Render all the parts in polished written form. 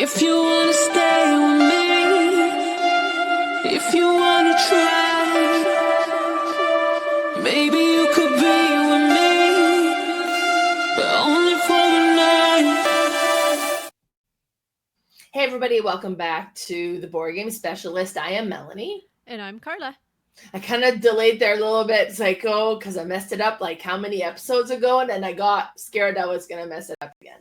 If you wanna stay with me, if you wanna try, maybe you could be with me, but only for the night. Hey everybody, welcome back to the Board Game Specialist. I am Melanie. And I'm Carla. I kind of delayed there a little bit, Psycho, because I messed it up like how many episodes ago, and then I got scared I was going to mess it up again.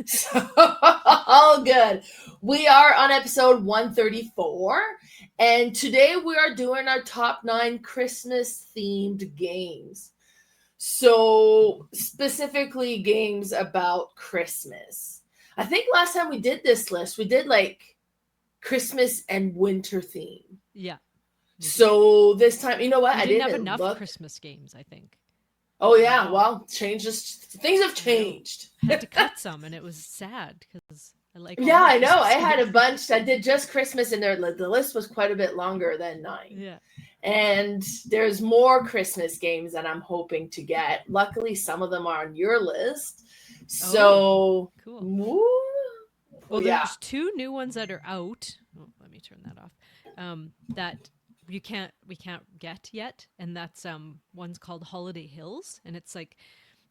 So, all good. We are on episode 134, and today we are doing our top 9 Christmas-themed games. So, specifically games about Christmas. I think last time we did this list, we did like Christmas and winter theme. Yeah. So this time, you know what? I didn't have enough Christmas games, I think. Oh yeah, well, things have changed. I had to cut some, and it was sad because I like. Yeah, I know. I had a bunch. I did just Christmas, and the list was quite a bit longer than 9. Yeah. And there's more Christmas games that I'm hoping to get. Luckily, some of them are on your list. So cool. Well, there's 2 new ones that are out. Oh, let me turn that off. That we can't get yet, and that's one's called Holiday Hills, and it's like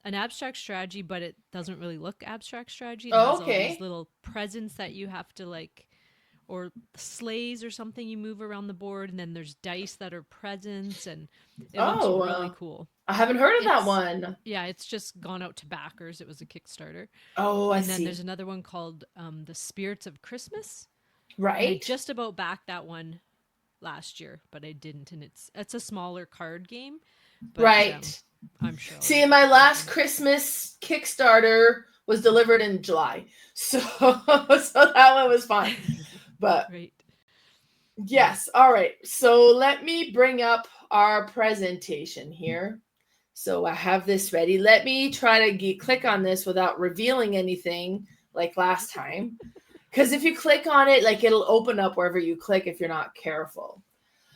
an abstract strategy, but it doesn't really look abstract strategy. It has all these little presents that you have to like, or sleighs or something you move around the board, and then there's dice that are presents, and it looks really cool. I haven't heard of that one. Yeah, it's just gone out to backers. It was a Kickstarter. Oh, I see. And then there's another one called The Spirits of Christmas. Right. I just about backed that one last year, but I didn't, and it's a smaller card game. But, right. I'm sure. See, my last Christmas Kickstarter was delivered in July, so that one was fine. But right. Yes, all right. So let me bring up our presentation here. So I have this ready. Let me try to click on this without revealing anything like last time. Because if you click on it, like it'll open up wherever you click if you're not careful.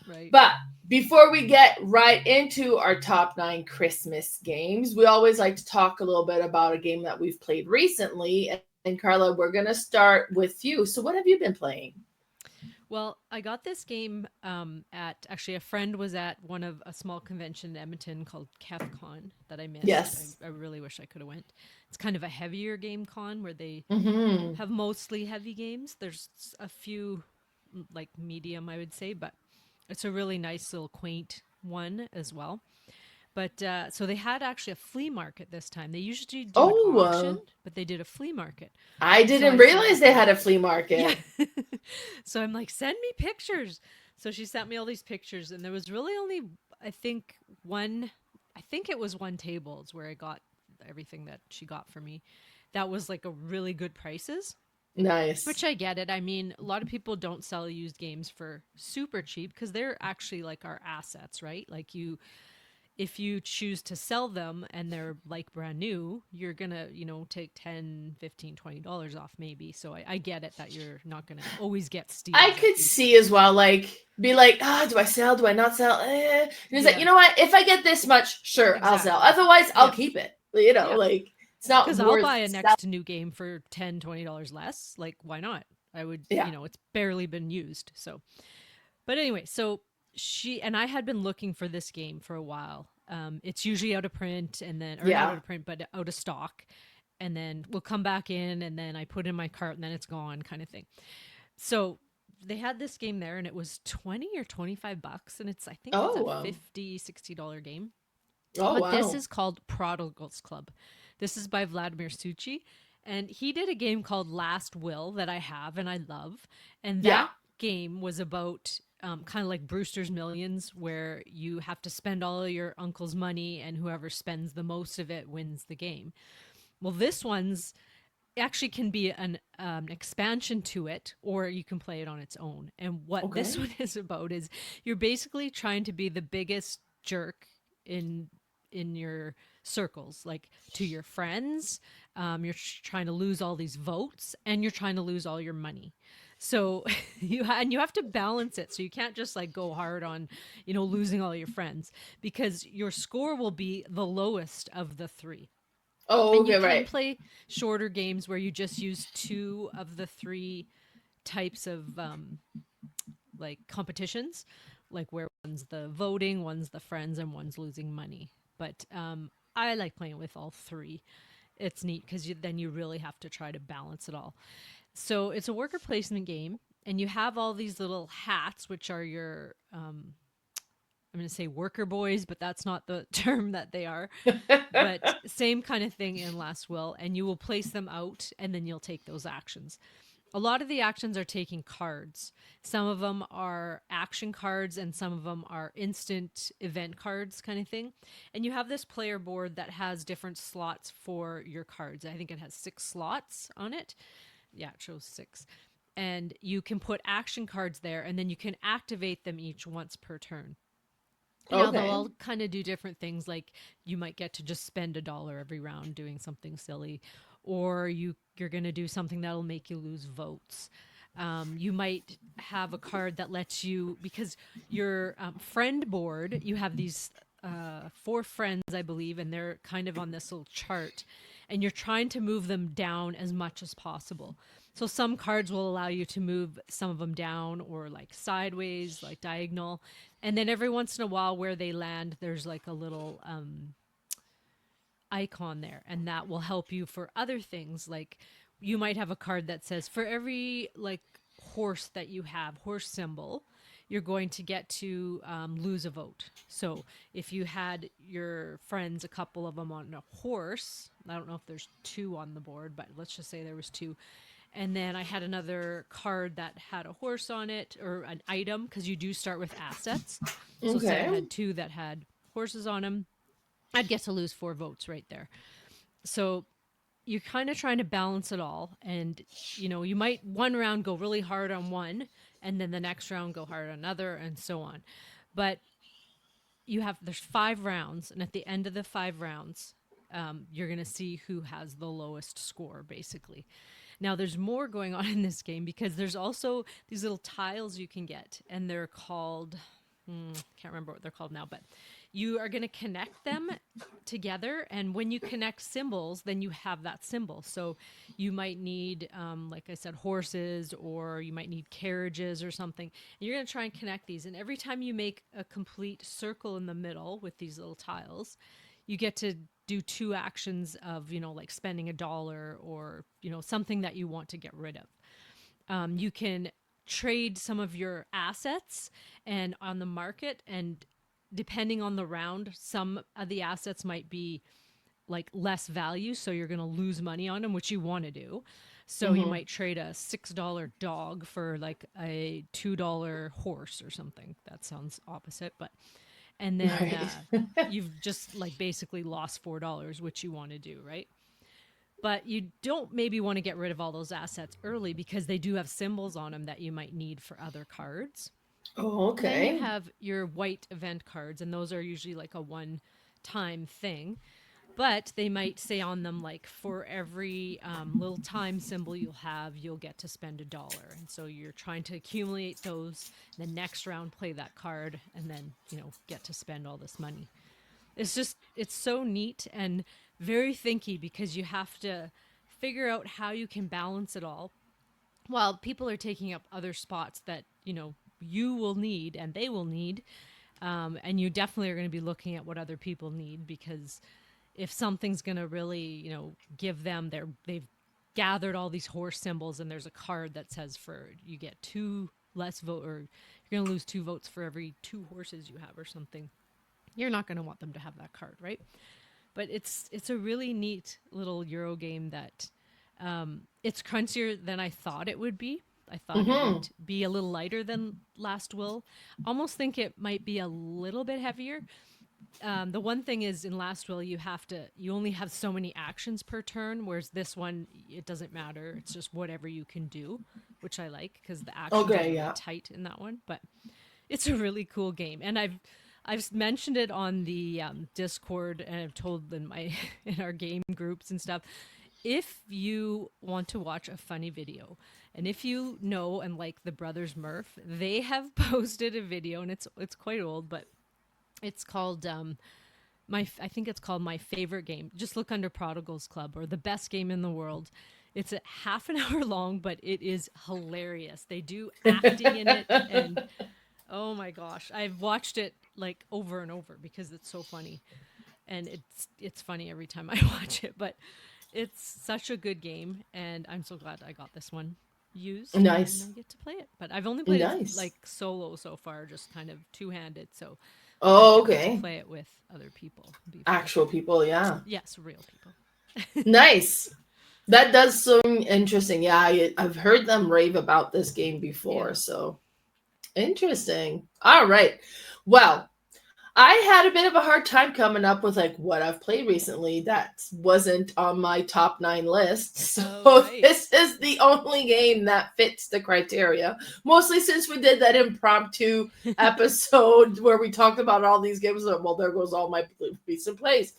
Right. But before we get right into our top 9 Christmas games, we always like to talk a little bit about a game that we've played recently. And Carla, we're going to start with you. So what have you been playing? Well, I got this game at actually a friend was at a small convention in Edmonton called KefCon that I missed. Yes. I really wish I could have went. It's kind of a heavier game con where they have mostly heavy games. There's a few like medium, I would say, but it's a really nice little quaint one as well. But so they had actually a flea market this time. They usually do an auction, but they did a flea market. I didn't realize they had a flea market. Yeah. So I'm like, send me pictures. So she sent me all these pictures, and there was really only, I think it was one table where I got everything that she got for me. That was like a really good prices. Nice. Which I get it. I mean, a lot of people don't sell used games for super cheap because they're actually like our assets, right? Like if you choose to sell them and they're like brand new, you're going to, take $10, $15, $20 off maybe. So I get it that you're not going to always get steals. I could see as well, be like, do I sell? Do I not sell? And he's like, you know what? If I get this much, sure, exactly. I'll sell. Otherwise, I'll keep it. Like it's not worth. Because I'll buy a next to new game for $10, $20 less. Like, why not? I would, it's barely been used. So, but anyway, so she and I had been looking for this game for a while. It's usually out of print not out of print, but out of stock. And then we'll come back in and then I put it in my cart and then it's gone kind of thing. So they had this game there and it was $20 or $25 and it's a $50, $60 game. Oh, but this is called Prodigals Club. This is by Vladimir Suchi. And he did a game called Last Will that I have and I love. And that game was about kind of like Brewster's Millions, where you have to spend all of your uncle's money and whoever spends the most of it wins the game. Well, this one's actually can be an expansion to it, or you can play it on its own. And what this one is about is you're basically trying to be the biggest jerk in your circles, like to your friends. You're trying to lose all these votes and you're trying to lose all your money. So you have to balance it. So you can't just like go hard on, losing all your friends, because your score will be the lowest of the 3. Oh, And you okay, can right. play shorter games where you just use two of the three types of like competitions, like where one's the voting, one's the friends, and one's losing money. But I like playing with all three. It's neat because then you really have to try to balance it all. So it's a worker placement game, and you have all these little hats, which are your I'm going to say worker boys, but that's not the term that they are. But same kind of thing in Last Will, and you will place them out, and then you'll take those actions. A lot of the actions are taking cards. Some of them are action cards, and some of them are instant event cards, kind of thing. And you have this player board that has different slots for your cards. I think it has 6 slots on it. Yeah, it shows 6. And you can put action cards there, and then you can activate them each once per turn. Now they'll Okay. all kind of do different things. Like you might get to just spend $1 every round doing something silly, or you're going to do something that'll make you lose votes. You might have a card that lets you, because your friend board, you have these 4 friends, I believe, and they're kind of on this little chart, and you're trying to move them down as much as possible. So some cards will allow you to move some of them down or like sideways, like diagonal. And then every once in a while where they land, there's like a little icon there, and that will help you for other things. Like you might have a card that says for every like horse that you have, horse symbol, you're going to get to lose a vote. So if you had your friends, a couple of them on a horse, I don't know if there's 2 on the board, but let's just say there was 2. And then I had another card that had a horse on it, or an item, because you do start with assets. So say I Okay. had 2 that had horses on them, I'd get to lose 4 votes right there. So you're kind of trying to balance it all. And, you might one round go really hard on one, and then the next round go hard on another, and so on. But there's 5 rounds, and at the end of the 5 rounds, you're going to see who has the lowest score, basically. Now, there's more going on in this game because there's also these little tiles you can get, and they're called, can't remember what they're called now, but you are going to connect them together. And when you connect symbols, then you have that symbol. So you might need, like I said, horses, or you might need carriages or something. And you're going to try and connect these. And every time you make a complete circle in the middle with these little tiles, you get to do 2 actions of, like spending $1 or, something that you want to get rid of. You can trade some of your assets and on the market, and depending on the round, some of the assets might be like less value, so you're going to lose money on them, which you want to do. So you Mm-hmm. might trade a $6 dog for like a $2 horse or something. That sounds opposite, but and then Right. you've just like basically lost $4, which you want to do, right? But you don't maybe want to get rid of all those assets early because they do have symbols on them that you might need for other cards. Oh, Then you okay. have your white event cards, and those are usually like a one time thing. But they might say on them, like, for every little time symbol you'll get to spend $1. And so you're trying to accumulate those. The next round, play that card, and then, get to spend all this money. It's so neat and very thinky because you have to figure out how you can balance it all while people are taking up other spots that, you will need and they will need. And you definitely are going to be looking at what other people need, because if something's going to really, give them they've gathered all these horse symbols, and there's a card that says for you get 2 less vote, or you're going to lose 2 votes for every 2 horses you have or something. You're not going to want them to have that card, right? But it's a really neat little Euro game that it's crunchier than I thought it would be. I thought it Mm-hmm. would be a little lighter than Last Will. Almost think it might be a little bit heavier. The one thing is, in Last Will, you only have so many actions per turn, whereas this one, it doesn't matter. It's just whatever you can do, which I like because the actions are Okay, really yeah. tight in that one. But it's a really cool game, and I've mentioned it on the Discord, and I've told in my in our game groups and stuff. If you want to watch a funny video, and if you know and like the Brothers Murph, they have posted a video, and it's quite old, but it's called I think it's called My Favorite Game. Just look under Prodigals Club or the best game in the world. It's a half an hour long, but it is hilarious. They do acting in it, and oh my gosh, I've watched it like over and over because it's so funny, and it's funny every time I watch it. But it's such a good game, and I'm so glad I got this one used. Nice. And I get to play it. But I've only played it Nice. like solo so far, just kind of two-handed. So Oh, I can't wait okay. to play it with other people. Actual people, yeah. Yes, real people. Nice. That does seem interesting. Yeah, I've heard them rave about this game before. Yeah. So interesting. All right. Well, I had a bit of a hard time coming up with like what I've played recently that wasn't on my top 9 list. So This is the only game that fits the criteria. Mostly since we did that impromptu episode where we talked about all these games. Well, there goes all my recent plays.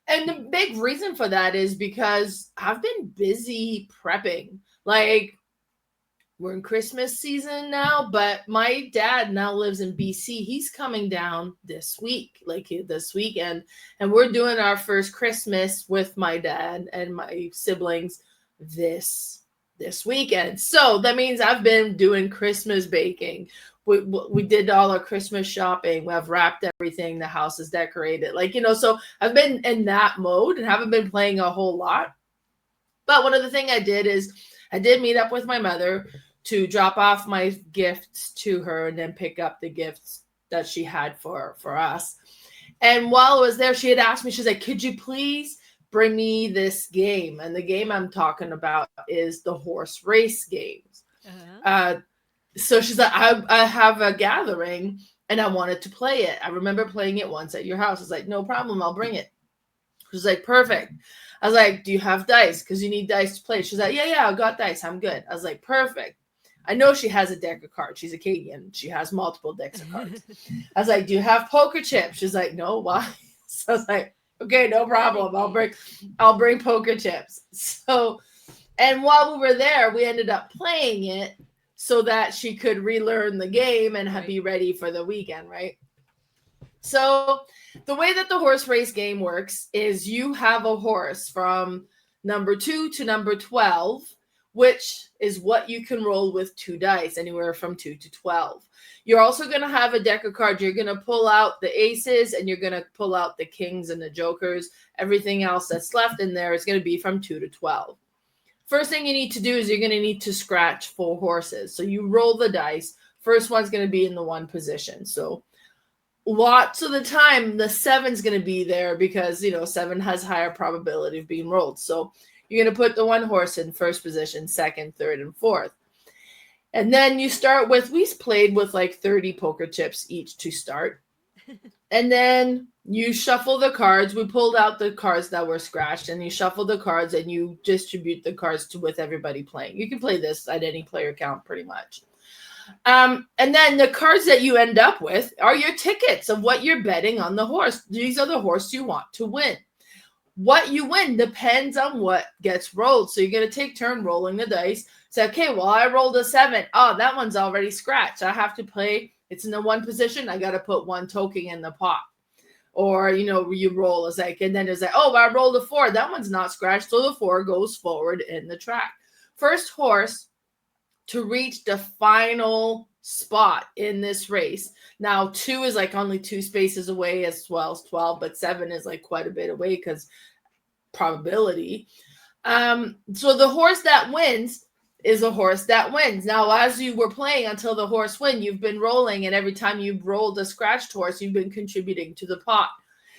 And the big reason for that is because I've been busy prepping. Like, we're in Christmas season now, but my dad now lives in BC. He's coming down this week, like this weekend, and we're doing our first Christmas with my dad and my siblings this weekend. So that means I've been doing Christmas baking. We did all our Christmas shopping. We have wrapped everything. The house is decorated. Like, so I've been in that mode and haven't been playing a whole lot. But one of the things I did is I did meet up with my mother to drop off my gifts to her and then pick up the gifts that she had for us. And while I was there, she had asked me, she's like, could you please bring me this game? And the game I'm talking about is the horse race games. So she's like, I have a gathering and I wanted to play it. I remember playing it once at your house. I was like, no problem, I'll bring it. She's like, perfect. I was like, do you have dice? Because you need dice to play. She's like, yeah, I got dice. I'm good. I was like, perfect. I know she has a deck of cards. She's a Canadian. She has multiple decks of cards. I was like, do you have poker chips? She's like, no, why? So I was like, okay, no problem. I'll bring poker chips. So, and while we were there, we ended up playing it so that she could relearn the game and be ready for the weekend, right? So the way that the horse race game works is you have a horse from number 2 to number 12, which is what you can roll with 2 dice, anywhere from 2 to 12. You're also going to have a deck of cards. You're going to pull out the aces and you're going to pull out the kings and the jokers. Everything else that's left in there is going to be from 2 to 12. First thing you need to do is you're going to need to scratch 4 horses. So you roll the dice. First one's going to be in the 1 position. So lots of the time, the 7's going to be there because, 7 has higher probability of being rolled. So you're going to put the 1 horse in first position, second, third, and fourth. And then you start with, we played with like 30 poker chips each to start. And then you shuffle the cards. We pulled out the cards that were scratched and you shuffle the cards and you distribute the cards with everybody playing. You can play this at any player count pretty much. And then the cards that you end up with are your tickets of what you're betting on the horse. These are the horse you want to win. What you win depends on what gets rolled. So you're going to take turn rolling the dice. Say, okay, well, I rolled a 7. Oh, that one's already scratched. I have to play. It's in the 1 position. I got to put 1 token in the pot. Or, you roll. It's like, and then it's like, oh, I rolled a 4. That one's not scratched. So the 4 goes forward in the track. First horse to reach the final spot in this race. Now, 2 is like only 2 spaces away as well as 12, but 7 is like quite a bit away because probability. So the horse that wins is a horse that wins. Now, as you were playing until the horse win, you've been rolling, and every time you've rolled a scratched horse, you've been contributing to the pot.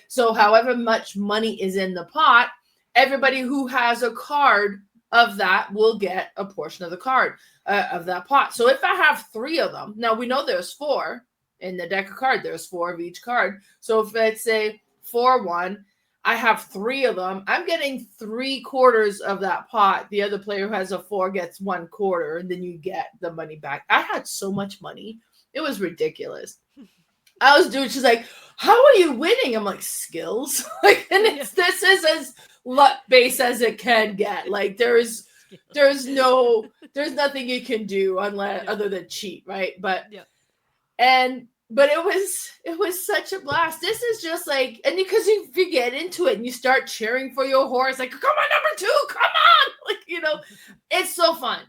So however much money is in the pot, everybody who has a card of that will get a portion of the card of that pot. So if I have 3 of them, now we know there's 4 in the deck of cards. There's 4 of each card. So if it's a 4-1, I have 3 of them. I'm getting 3/4 of that pot. The other player who has a 4 gets 1/4, and then you get the money back. I had so much money. It was ridiculous. I was doing, she's like, how are you winning? I'm like, skills. This is as luck-based as it can get. Like there's nothing you can do unless other than cheat, right? But and but it was such a blast. This is just like, and because if you get into it and you start cheering for your horse, like, come on, number 2, come on, like, you know, it's so fun.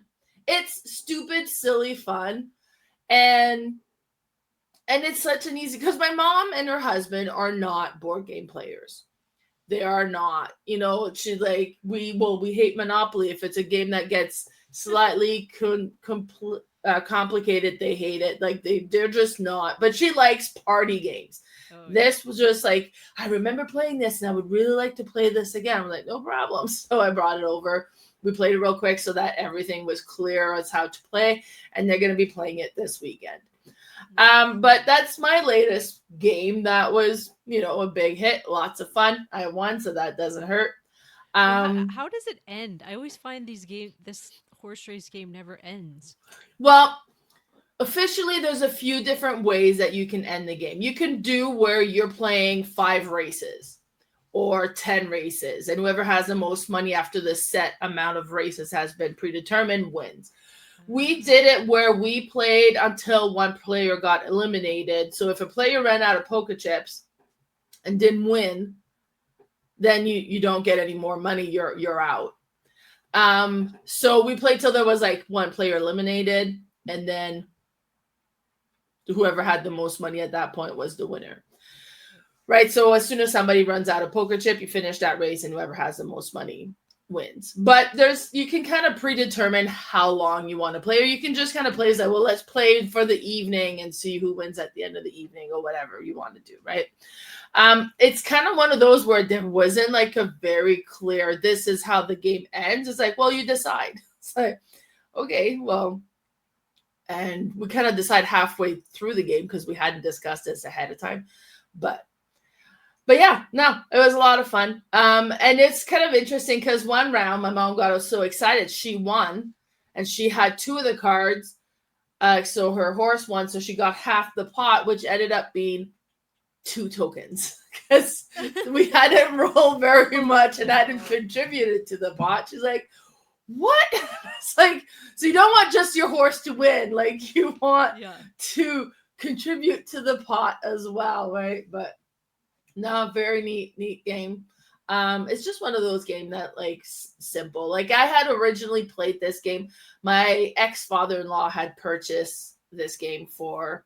It's stupid, silly fun, and it's such an easy, because my mom and her husband are not board game players. They are not, you know. She's like, we hate Monopoly. If it's a game that gets slightly complicated, they hate it. Like they're just not. But she likes party games. Oh, this was just like, I remember playing this and I would really like to play this again. I'm like, no problem. So I brought it over. We played it real quick so that everything was clear as how to play, and they're going to be playing it this weekend. But that's my latest game that was, you know, a big hit. Lots of fun. I won, so that doesn't hurt. How does it end? I always find this horse race game never ends. Well, officially, there's a few different ways that you can end the game. You can do where you're playing 5 races or 10 races, and whoever has the most money after the set amount of races has been predetermined wins. We did it where we played until one player got eliminated. So if a player ran out of poker chips and didn't win, then you don't get any more money. You're out. So we played till there was like one player eliminated, and then whoever had the most money at that point was the winner. Right? So as soon as somebody runs out of poker chip, you finish that race, and whoever has the most money wins. But you can kind of predetermine how long you want to play, or you can just kind of play as like, well, let's play for the evening and see who wins at the end of the evening, or whatever you want to do, right? It's kind of one of those where there wasn't like a very clear, this is how the game ends. It's like, well, you decide. It's like, okay, well, and we kind of decide halfway through the game because we hadn't discussed this ahead of time. But yeah, no, it was a lot of fun. And it's kind of interesting because one round, my mom got so excited. She won, and she had 2 of the cards. So her horse won, so she got half the pot, which ended up being 2 tokens because we hadn't rolled very much and hadn't contributed to the pot. She's like, what? It's like, so you don't want just your horse to win. Like, you want to contribute to the pot as well, right? But no, very neat game. It's just one of those games that like simple. Like I had originally played this game. My ex-father-in-law had purchased this game for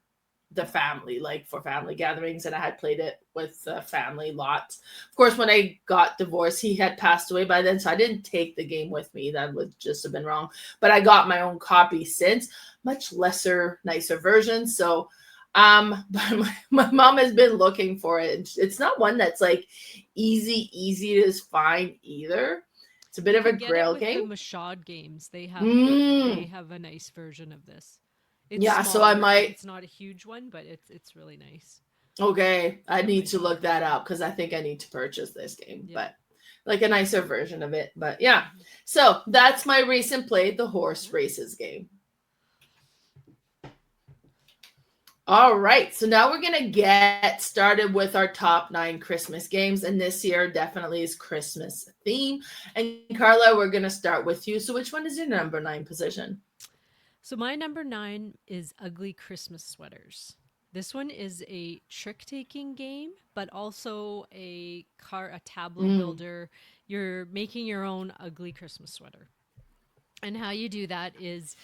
the family, like for family gatherings, and I had played it with the family lots. Of course, when I got divorced, he had passed away by then, so I didn't take the game with me. That would just have been wrong. But I got my own copy since, much lesser, nicer version. So but my mom has been looking for it. It's not one that's like easy to find either. It's a bit of a grail game. The Mashad games, they have a nice version of this. It's smaller, so I might. It's not a huge one, but it's really nice. Okay, I need to look that up because I think I need to purchase this game, but like a nicer version of it. But yeah, so that's my recent play, the horse races game. All right, so now we're going to get started with our top 9 Christmas games, and this year definitely is Christmas theme. And Carla, we're going to start with you. So which one is your number 9 position? So my number 9 is Ugly Christmas Sweaters. This one is a trick-taking game, but also a tableau builder. You're making your own ugly Christmas sweater. And how you do that is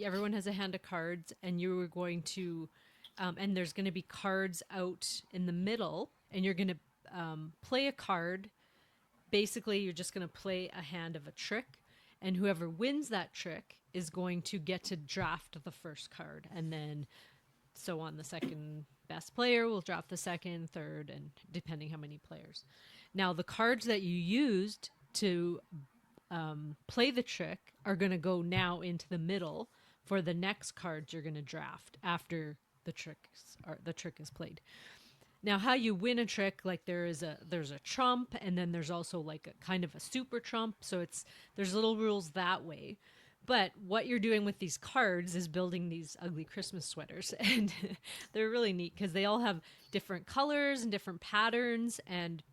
everyone has a hand of cards, and you are going to, and there's going to be cards out in the middle, and you're going to play a card. Basically, you're just going to play a hand of a trick, and whoever wins that trick is going to get to draft the first card, and then so on. The second best player will draft the second, third, and depending how many players. Now, the cards that you used to play the trick are going to go now into the middle for the next cards you're going to draft after the trick is played. Now, how you win a trick, like there's a trump, and then there's also like a kind of a super trump. So there's little rules that way. But what you're doing with these cards is building these ugly Christmas sweaters, and they're really neat because they all have different colors and different patterns. And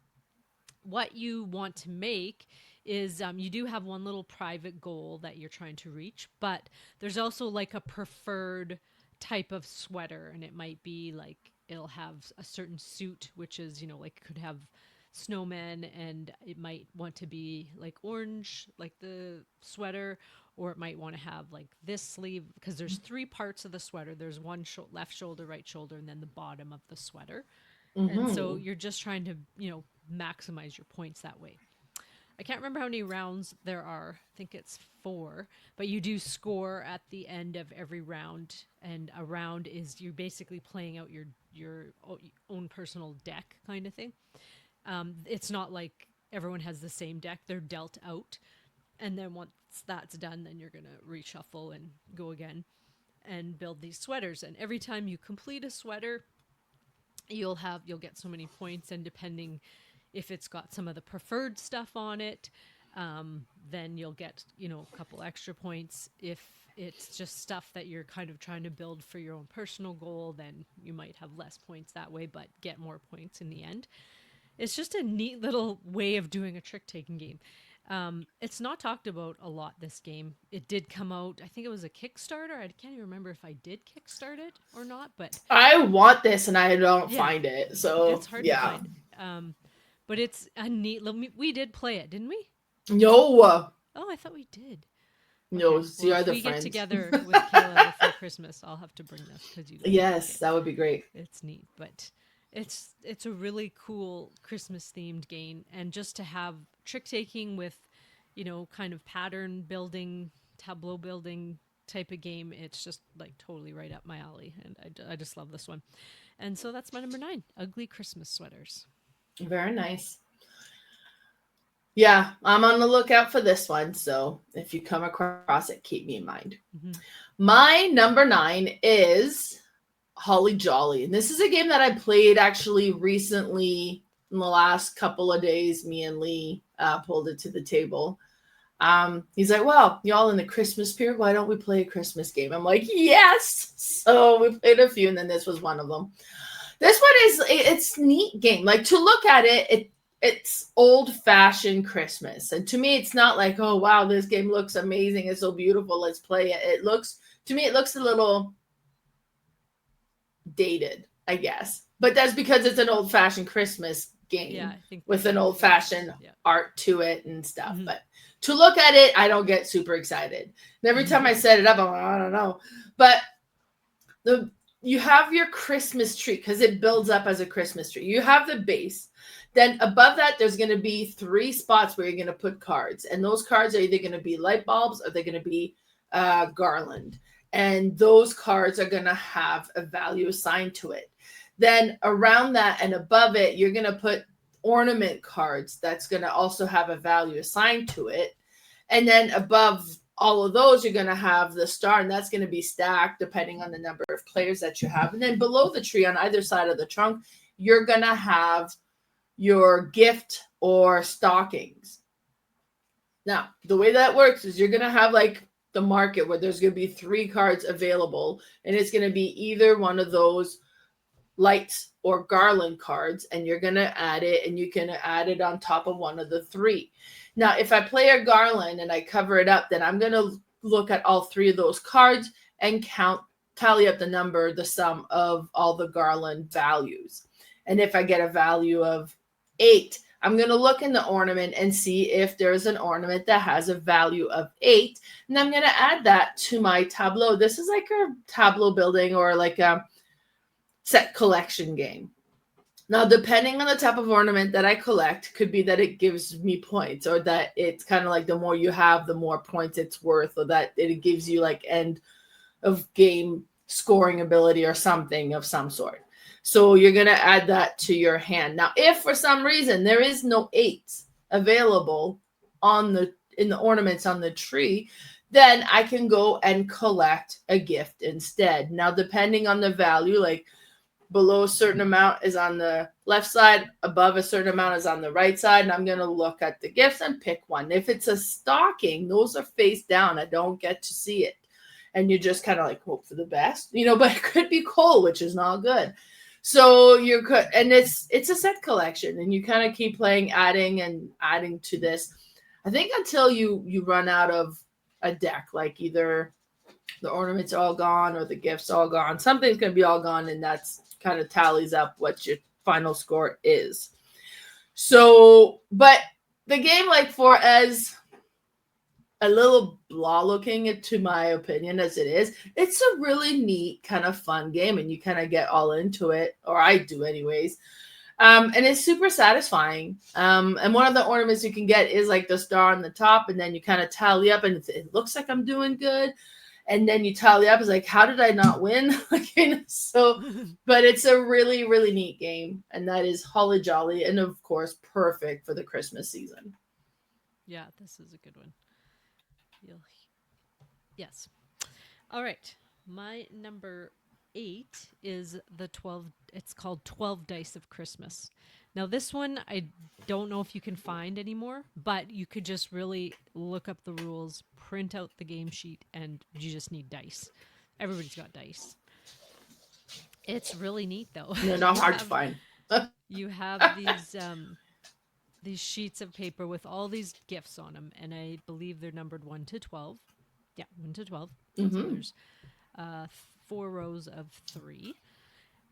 what you want to make is you do have one little private goal that you're trying to reach, but there's also like a preferred type of sweater, and it might be like it'll have a certain suit, which is, like it could have snowmen, and it might want to be like orange, like the sweater, or it might want to have like this sleeve, because there's three parts of the sweater. There's one left shoulder, right shoulder, and then the bottom of the sweater. And so you're just trying to, maximize your points that way. I can't remember how many rounds there are. I think it's 4, but you do score at the end of every round, and a round is you're basically playing out your own personal deck kind of thing. It's not like everyone has the same deck. They're dealt out, and then once that's done, then you're going to reshuffle and go again and build these sweaters. And every time you complete a sweater, you'll get so many points, and depending if it's got some of the preferred stuff on it, then you'll get, a couple extra points. If it's just stuff that you're kind of trying to build for your own personal goal, then you might have less points that way, but get more points in the end. It's just a neat little way of doing a trick-taking game. It's not talked about a lot, this game. It did come out, I think it was a Kickstarter. I can't even remember if I did Kickstart it or not, but I want this and I don't find it. So it's hard to find. But it's a neat. We did play it, didn't we? No. Oh, I thought we did. No, Okay. see, Well, are if the we friends. get together with Kayla before Christmas, I'll have to bring this because you. Yes, that would be great. It's neat, but it's a really cool Christmas themed game, and just to have trick taking with, kind of pattern building, tableau building type of game, it's just like totally right up my alley, and I just love this one. And so that's my number 9, Ugly Christmas Sweaters. Very nice. Yeah, I'm on the lookout for this one. So if you come across it, keep me in mind. Mm-hmm. My number 9 is Holly Jolly. And this is a game that I played actually recently in the last couple of days. Me and Lee pulled it to the table. He's like, well, y'all in the Christmas spirit, why don't we play a Christmas game? I'm like, yes. So we played a few, and then this was one of them. This one it's a neat game. Like, to look at it, it's old-fashioned Christmas. And to me, it's not like, oh, wow, this game looks amazing. It's so beautiful. Let's play it. To me, it looks a little dated, I guess. But that's because it's an old-fashioned Christmas game with an oldfashioned art to it and stuff. Mm-hmm. But to look at it, I don't get super excited. And every time I set it up, I'm like, I don't know. But you have your Christmas tree because it builds up as a Christmas tree. You have the base. Then above that, there's going to be 3 spots where you're going to put cards. And those cards are either going to be light bulbs or they're going to be garland. And those cards are going to have a value assigned to it. Then around that and above it, you're going to put ornament cards that's going to also have a value assigned to it. And then above all of those, you're going to have the star, and that's going to be stacked depending on the number of players that you have. And then below the tree on either side of the trunk, you're going to have your gift or stockings. Now, the way that works is you're going to have like the market where there's going to be 3 cards available, and it's going to be either one of those lights or garland cards, and you're going to add it, and you can add it on top of one of the 3. Now, if I play a garland and I cover it up, then I'm going to look at all 3 of those cards and tally up the sum of all the garland values. And if I get a value of 8, I'm going to look in the ornament and see if there's an ornament that has a value of 8. And I'm going to add that to my tableau. This is like a tableau building or like a set collection game. Now, depending on the type of ornament that I collect, could be that it gives me points, or that it's kind of like the more you have, the more points it's worth, or that it gives you like end of game scoring ability or something of some sort. So you're going to add that to your hand. Now, if for some reason there is no 8s available in the ornaments on the tree, then I can go and collect a gift instead. Now, depending on the value, like below a certain amount is on the left side, above a certain amount is on the right side, and I'm going to look at the gifts and pick one. If it's a stocking, those are face down. I don't get to see it. And you just kind of like hope for the best, but it could be coal, which is not good. So and it's a set collection, and you kind of keep playing, adding to this. I think until you run out of a deck, like either the ornaments are all gone or the gifts all gone. Something's going to be all gone, and that's kind of tallies up what your final score is. So, but the game, like, for as a little blah looking, to my opinion, as it is, it's a really neat kind of fun game, and you kind of get all into it, or I do anyways. And it's super satisfying. And one of the ornaments you can get is like the star on the top, and then you kind of tally up, and it looks like I'm doing good. And then you tally up, it's like, how did I not win? So, but it's a really, really neat game, and that is Holly Jolly, and of course, perfect for the Christmas season. Yeah, this is a good one. Yes. All right. My number 8 is the 12. It's called 12 Dice of Christmas. Now, this one, I don't know if you can find anymore, but you could just really look up the rules, print out the game sheet, and you just need dice. Everybody's got dice. It's really neat, though. They're not hard to find. You have these sheets of paper with all these gifts on them, and I believe they're numbered 1 to 12. Yeah, 1 to 12. So there's 4 rows of 3.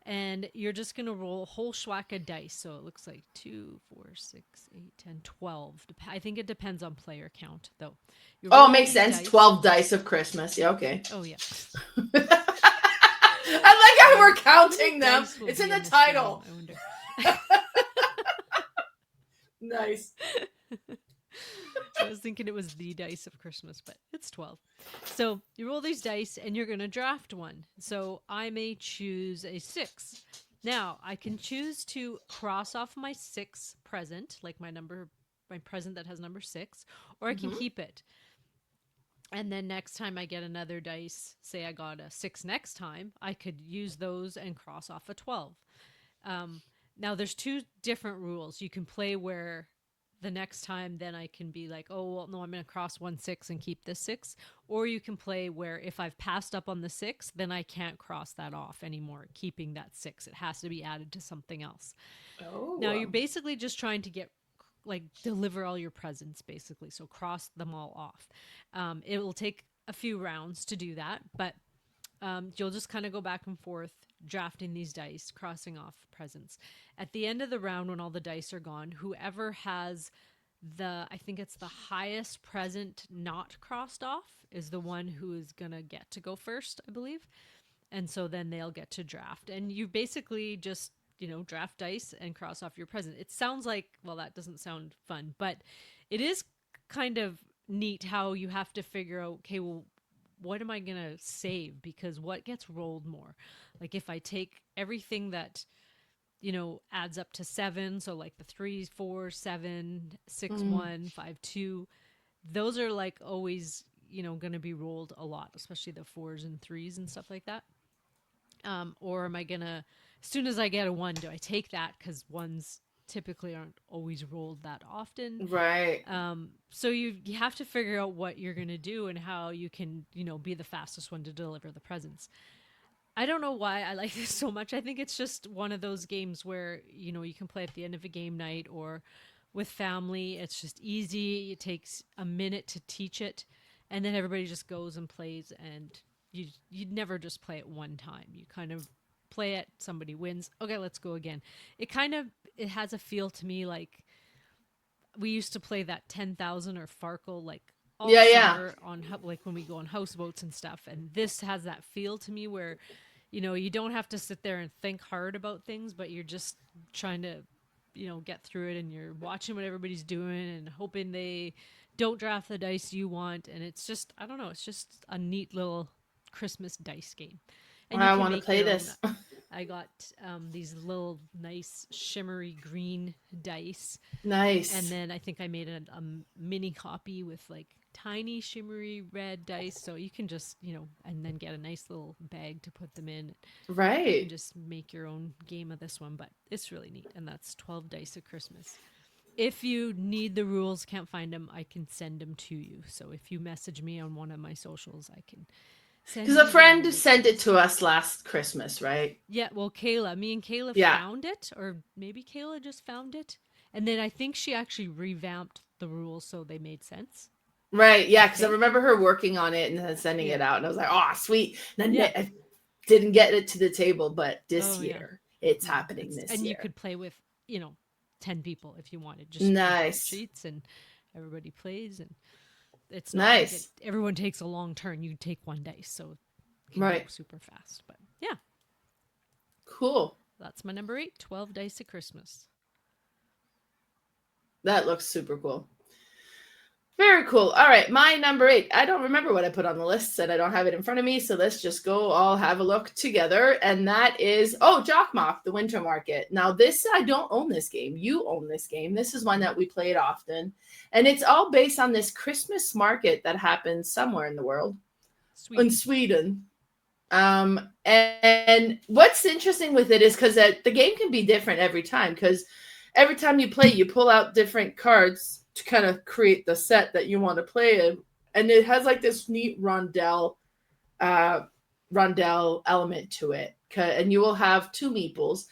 And you're just going to roll a whole schwack of dice. So it looks like 2, 4, 6, 8, 10, 12. I think it depends on player count, though. Oh, makes sense. Dice. 12 Dice of Christmas. Yeah, okay. Oh, yeah. I like how we're counting them. It's in the title. I wonder. Nice. I was thinking it was the dice of Christmas, but it's 12. So you roll these dice and you're going to draft one. So I may choose a 6. Now I can choose to cross off my 6 present, like my present that has number 6, or I can keep it. And then next time I get another dice, say I got a 6 next time, I could use those and cross off a 12. Now there's 2 different rules. You can play where the next time then I can be like, oh, well, no, I'm going to cross 1 6 and keep this 6. Or you can play where if I've passed up on the 6, then I can't cross that off anymore, keeping that 6. It has to be added to something else. Oh. Now you're basically just trying to get, like, deliver all your presents, basically. So cross them all off. It will take a few rounds to do that, but you'll just kind of go back and forth, drafting these dice, crossing off presents. At the end of the round, when all the dice are gone, whoever has I think it's the highest present not crossed off is the one who is going to get to go first, I believe. And so then they'll get to draft. And you basically just, draft dice and cross off your present. It sounds like, well, that doesn't sound fun, but it is kind of neat how you have to figure out, okay, well, what am I going to save? Because what gets rolled more? Like if I take everything that, adds up to 7, so like the 3, 4, 7, 6, 1, 5, 2, those are like always, going to be rolled a lot, especially the 4s and 3s and stuff like that. Or am I going to, as soon as I get a 1, do I take that? Because 1s typically aren't always rolled that often. Right. So you have to figure out what you're going to do and how you can, be the fastest one to deliver the presents. I don't know why I like this so much. I think it's just one of those games where, you can play at the end of a game night or with family. It's just easy. It takes a minute to teach it. And then everybody just goes and plays, and you'd never just play it one time. You kind of play it, somebody wins. Okay, let's go again. It has a feel to me like we used to play that 10,000 or Farkle like all summer on like when we go on houseboats and stuff. And this has that feel to me where, you don't have to sit there and think hard about things, but you're just trying to, get through it, and you're watching what everybody's doing and hoping they don't draft the dice you want. And it's just, I don't know, it's just a neat little Christmas dice game. And I want to play this. I got these little nice shimmery green dice. Nice. And then I think I made a mini copy with like tiny shimmery red dice. So you can just, and then get a nice little bag to put them in. Right. You can just make your own game of this one, but it's really neat. And that's 12 Dice of Christmas. If you need the rules, can't find them, I can send them to you. So if you message me on one of my socials, I can because a friend sent it to us last Christmas, right? Yeah, well, me and Kayla found it, or maybe Kayla just found it. And then I think she actually revamped the rules so they made sense. Right. Yeah. Because I remember her working on it and then sending it out. And I was like, oh, sweet. And then I didn't get it to the table, but this year it's happening this and year. You could play with, 10 people if you wanted. Just nice sheets and everybody plays. And it's not nice. like everyone takes a long turn. You take one day. So it can go super fast. But yeah. Cool. That's my number 8, 12 Dice at Christmas. That looks super cool. Very cool. All right, my number 8. I don't remember what I put on the list, and I don't have it in front of me, so let's just go all have a look together. And that is, Jokkmokk, the Winter Market. Now, this, I don't own this game. You own this game. This is one that we played often. And it's all based on this Christmas market that happens somewhere in the world. In Sweden. And what's interesting with it is because the game can be different every time, because every time you play, you pull out different cards to kind of create the set that you want to play in. And it has like this neat rondel element to it. And you will have 2 meeples.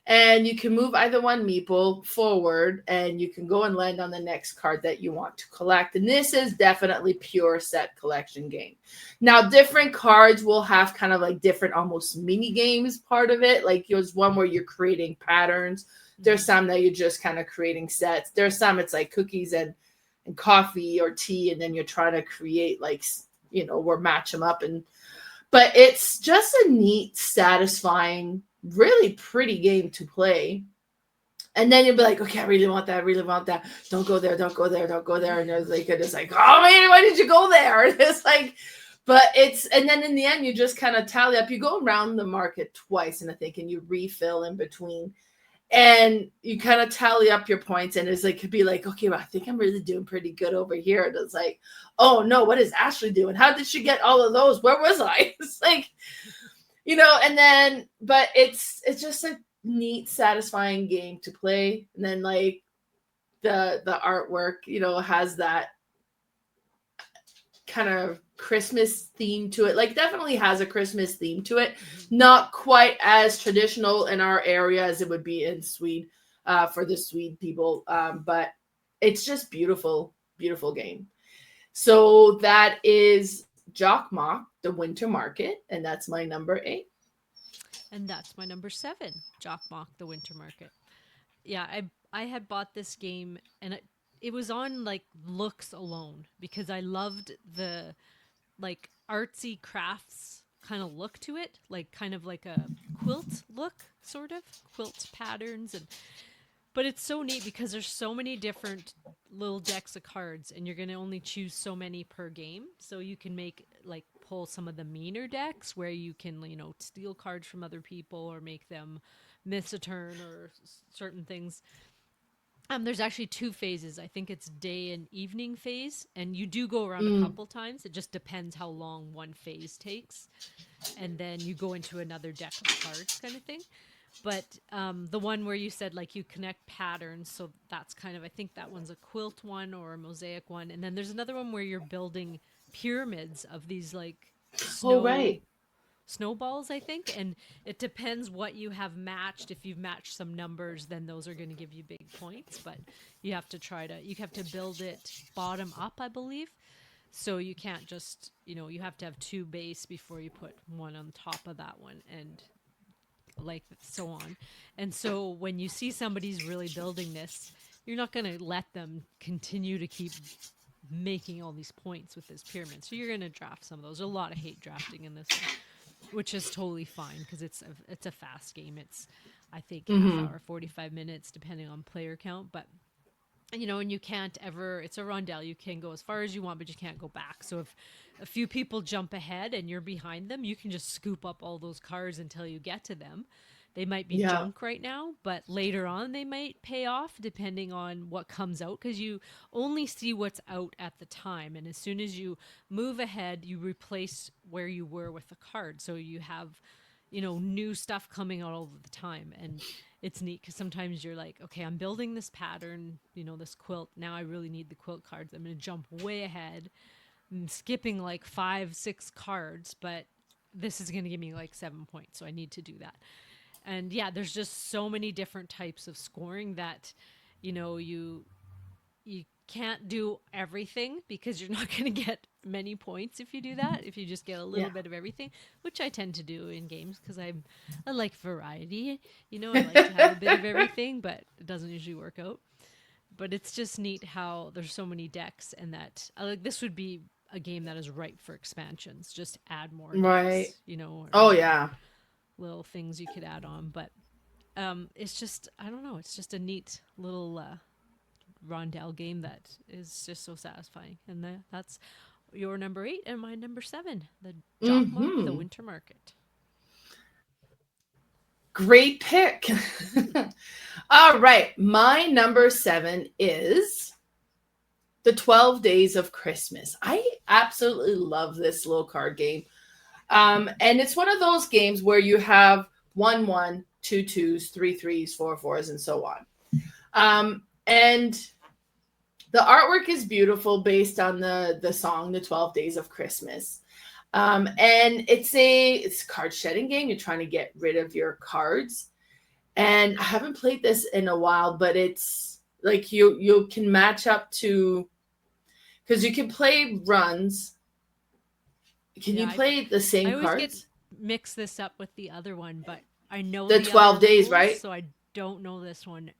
And you can move either one meeple forward, and you can go and land on the next card that you want to collect. And this is definitely pure set collection game. Now, different cards will have kind of like different almost mini games part of it. Like there's one where you're creating patterns. There's some that you're just kind of creating sets. There's some it's like cookies and coffee or tea, and then you're trying to create like, or match them up. But it's just a neat, satisfying, really pretty game to play. And then you'll be like, okay, I really want that. I really want that. Don't go there. Don't go there. Don't go there. And it's like, oh man, why did you go there? It's like, and then in the end, you just kind of tally up. You go around the market twice, and and you refill in between. And you kind of tally up your points, and it's like, could be like, okay, well, I think I'm really doing pretty good over here. And it's like, oh no, what is Ashley doing? How did she get all of those? Where was I? It's like, and then, but it's just a neat, satisfying game to play. And then like the artwork, has that kind of Christmas theme to it. Like definitely has a Christmas theme to it. Not quite as traditional in our area as it would be in Sweden for the Swede people. But it's just beautiful, beautiful game. So that is Jokkmokk, the Winter Market, and that's my number 8. And that's my number 7, Jokkmokk, the Winter Market. Yeah, I had bought this game, and it was on like looks alone, because I loved the like artsy crafts kind of look to it, like kind of like a quilt look, sort of quilt patterns. But it's so neat because there's so many different little decks of cards, and you're going to only choose so many per game. So you can pull some of the meaner decks where you can, steal cards from other people or make them miss a turn or certain things. There's actually 2 phases. I think it's day and evening phase, and you do go around a couple times. It just depends how long one phase takes, and then you go into another deck of cards, kind of thing. But the one where you said like you connect patterns, so that's kind of, I think that one's a quilt one or a mosaic one, and then there's another one where you're building pyramids of these like snowballs, I think, and it depends what you have matched. If you've matched some numbers, then those are going to give you big points, but you have to build it bottom up, I believe. So you can't just, you have to have 2 base before you put one on top of that one, and like so on. And so when you see somebody's really building this, you're not going to let them continue to keep making all these points with this pyramid. So you're going to draft some of those. There's a lot of hate drafting in this one, which is totally fine because it's a fast game. It's, I think, half hour, 45 minutes, depending on player count. But, and you can't ever, it's a rondel. You can go as far as you want, but you can't go back. So if a few people jump ahead and you're behind them, you can just scoop up all those cards until you get to them. They might be junk right now, but later on they might pay off depending on what comes out, because you only see what's out at the time. And as soon as you move ahead, you replace where you were with the card. So you have, new stuff coming out all the time. And it's neat because sometimes you're like, okay, I'm building this pattern, this quilt. Now I really need the quilt cards. I'm going to jump way ahead. I'm skipping like 5-6 cards, but this is going to give me like 7 points. So I need to do that. And yeah, there's just so many different types of scoring that, you can't do everything because you're not going to get many points if you do that. If you just get a little bit of everything, which I tend to do in games because I like variety. You know, I like to have a bit of everything, but it doesn't usually work out. But it's just neat how there's so many decks, and that like this would be a game that is ripe for expansions. Just add more Right. decks, you know. Or Oh yeah. little things you could add on, but it's just I don't know. It's just a neat little rondel game that is just so satisfying, and that's your number 8 and my number 7, the Jokkmokk, the Winter Market. Great pick. All right. My number 7 is the 12 Days of Christmas. I absolutely love this little card game. And it's one of those games where you have 1 1, 2 2s, 3 3s, 4 4s, and so on. And the artwork is beautiful based on the song, The 12 Days of Christmas. And it's a card shedding game. You're trying to get rid of your cards. And I haven't played this in a while, but it's like you can match up to, because you can play runs. Can you play the same cards? I always mix this up with the other one, but I know the 12 days, rules, right? So I don't know this one.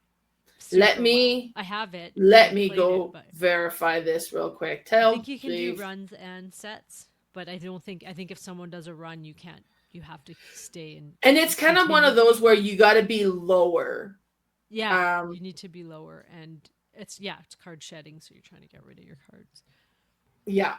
I have it. Let me go verify this real quick. I think you can do runs and sets, but I think if someone does a run, you can't. You have to stay in. And it's kind of one of those where you got to be lower. Yeah, you need to be lower, and it's card shedding, so you're trying to get rid of your cards. Yeah,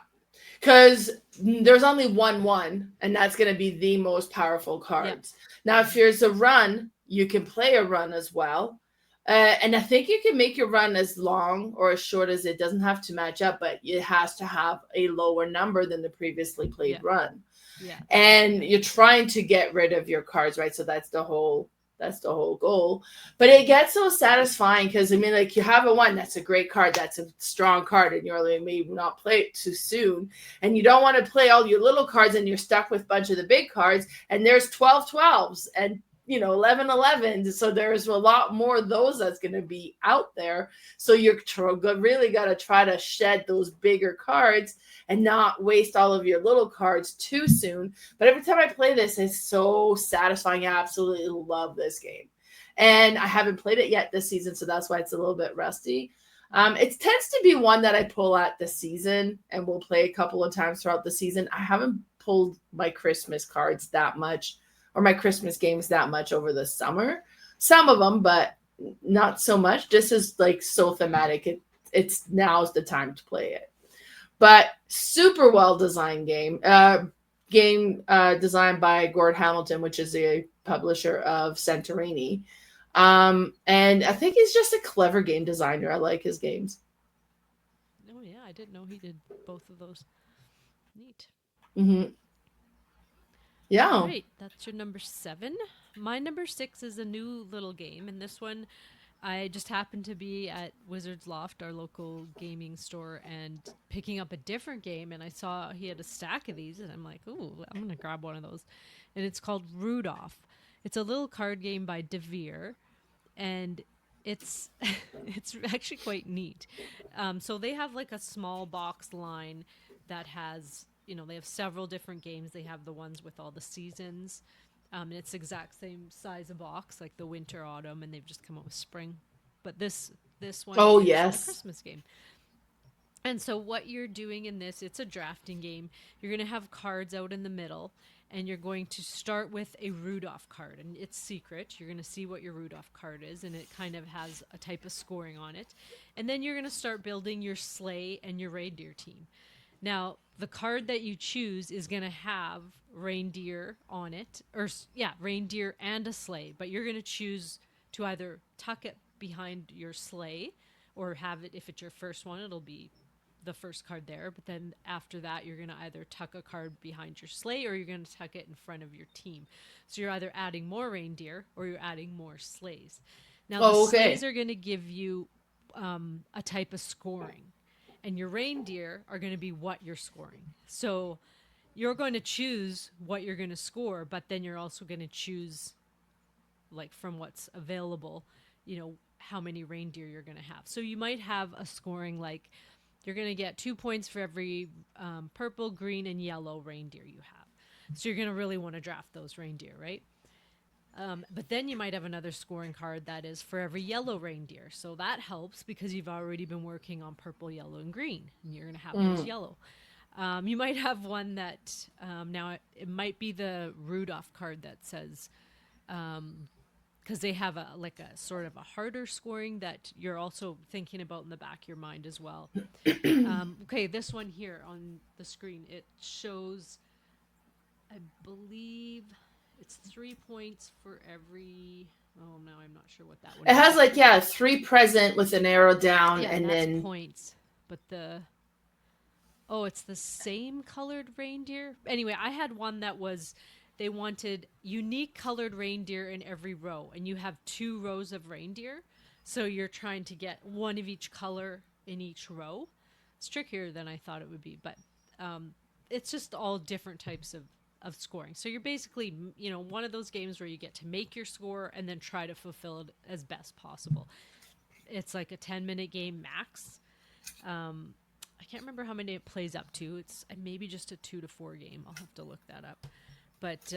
because there's only 1 1, and that's going to be the most powerful cards. Yeah. Now, if there's a run, you can play a run as well. And I think you can make your run as long or as short as it doesn't have to match up, but it has to have a lower number than the previously played run. Yeah. And you're trying to get rid of your cards, right? So that's the whole goal. But it gets so satisfying because, I mean, like, you have a 1, that's a great card, that's a strong card, and you're like, maybe not play it too soon. And you don't want to play all your little cards, and you're stuck with a bunch of the big cards, and there's 12 12s and 11 11s. So there's a lot more of those that's going to be out there. So you're really got to try to shed those bigger cards and not waste all of your little cards too soon. But every time I play this, it's so satisfying. I absolutely love this game. And I haven't played it yet this season, so that's why it's a little bit rusty. It tends to be one that I pull at the season and we'll play a couple of times throughout the season. I haven't pulled my Christmas cards that much, or my Christmas games that much over the summer. Some of them, but not so much. This is like so thematic. It's now's the time to play it. But super well designed game. Designed by Gord Hamilton, which is a publisher of Santorini. And I think he's just a clever game designer. I like his games. Oh yeah, I didn't know he did both of those. Neat. Mm-hmm. Yeah. All right, that's your number 7. My number 6 is a new little game, and this one, I just happened to be at Wizard's Loft, our local gaming store, and picking up a different game, and I saw he had a stack of these, and I'm like, ooh, I'm going to grab one of those. And it's called Rudolph. It's a little card game by DeVere, and it's it's actually quite neat. So they have like a small box line that has... they have several different games. They have the ones with all the seasons. And it's the exact same size of box, like the winter, autumn, and they've just come out with spring. But this one is a Christmas game. And so what you're doing in this, it's a drafting game. You're going to have cards out in the middle, and you're going to start with a Rudolph card. And it's secret. You're going to see what your Rudolph card is, and it kind of has a type of scoring on it. And then you're going to start building your sleigh and your reindeer team. Now, the card that you choose is going to have reindeer on it, reindeer and a sleigh, but you're going to choose to either tuck it behind your sleigh or have it, if it's your first one, it'll be the first card there. But then after that, you're going to either tuck a card behind your sleigh or you're going to tuck it in front of your team. So you're either adding more reindeer or you're adding more sleighs. Now, the sleighs are going to give you a type of scoring. And your reindeer are going to be what you're scoring. So you're going to choose what you're going to score, but then you're also going to choose, like, from what's available, how many reindeer you're going to have. So you might have a scoring like you're going to get 2 points for every purple, green, and yellow reindeer you have. So you're going to really want to draft those reindeer, right? But then you might have another scoring card that is for every yellow reindeer. So that helps because you've already been working on purple, yellow, and green, and you're going to have those yellow. You might have one that now it might be the Rudolph card that says, because they have a sort of a harder scoring that you're also thinking about in the back of your mind as well. Okay, this one here on the screen, it shows, I believe it's 3 points for every. Oh, no, I'm not sure what that one It is. has 3 present with an arrow down, Yeah, and that's then points. But it's the same colored reindeer. Anyway, I had one that was, they wanted unique colored reindeer in every row, and you have 2 rows of reindeer. So you're trying to get one of each color in each row. It's trickier than I thought it would be, but it's just all different types of scoring. So you're basically, one of those games where you get to make your score and then try to fulfill it as best possible. It's like a 10-minute game max. I can't remember how many it plays up to. It's maybe just a 2 to 4 game. I'll have to look that up. But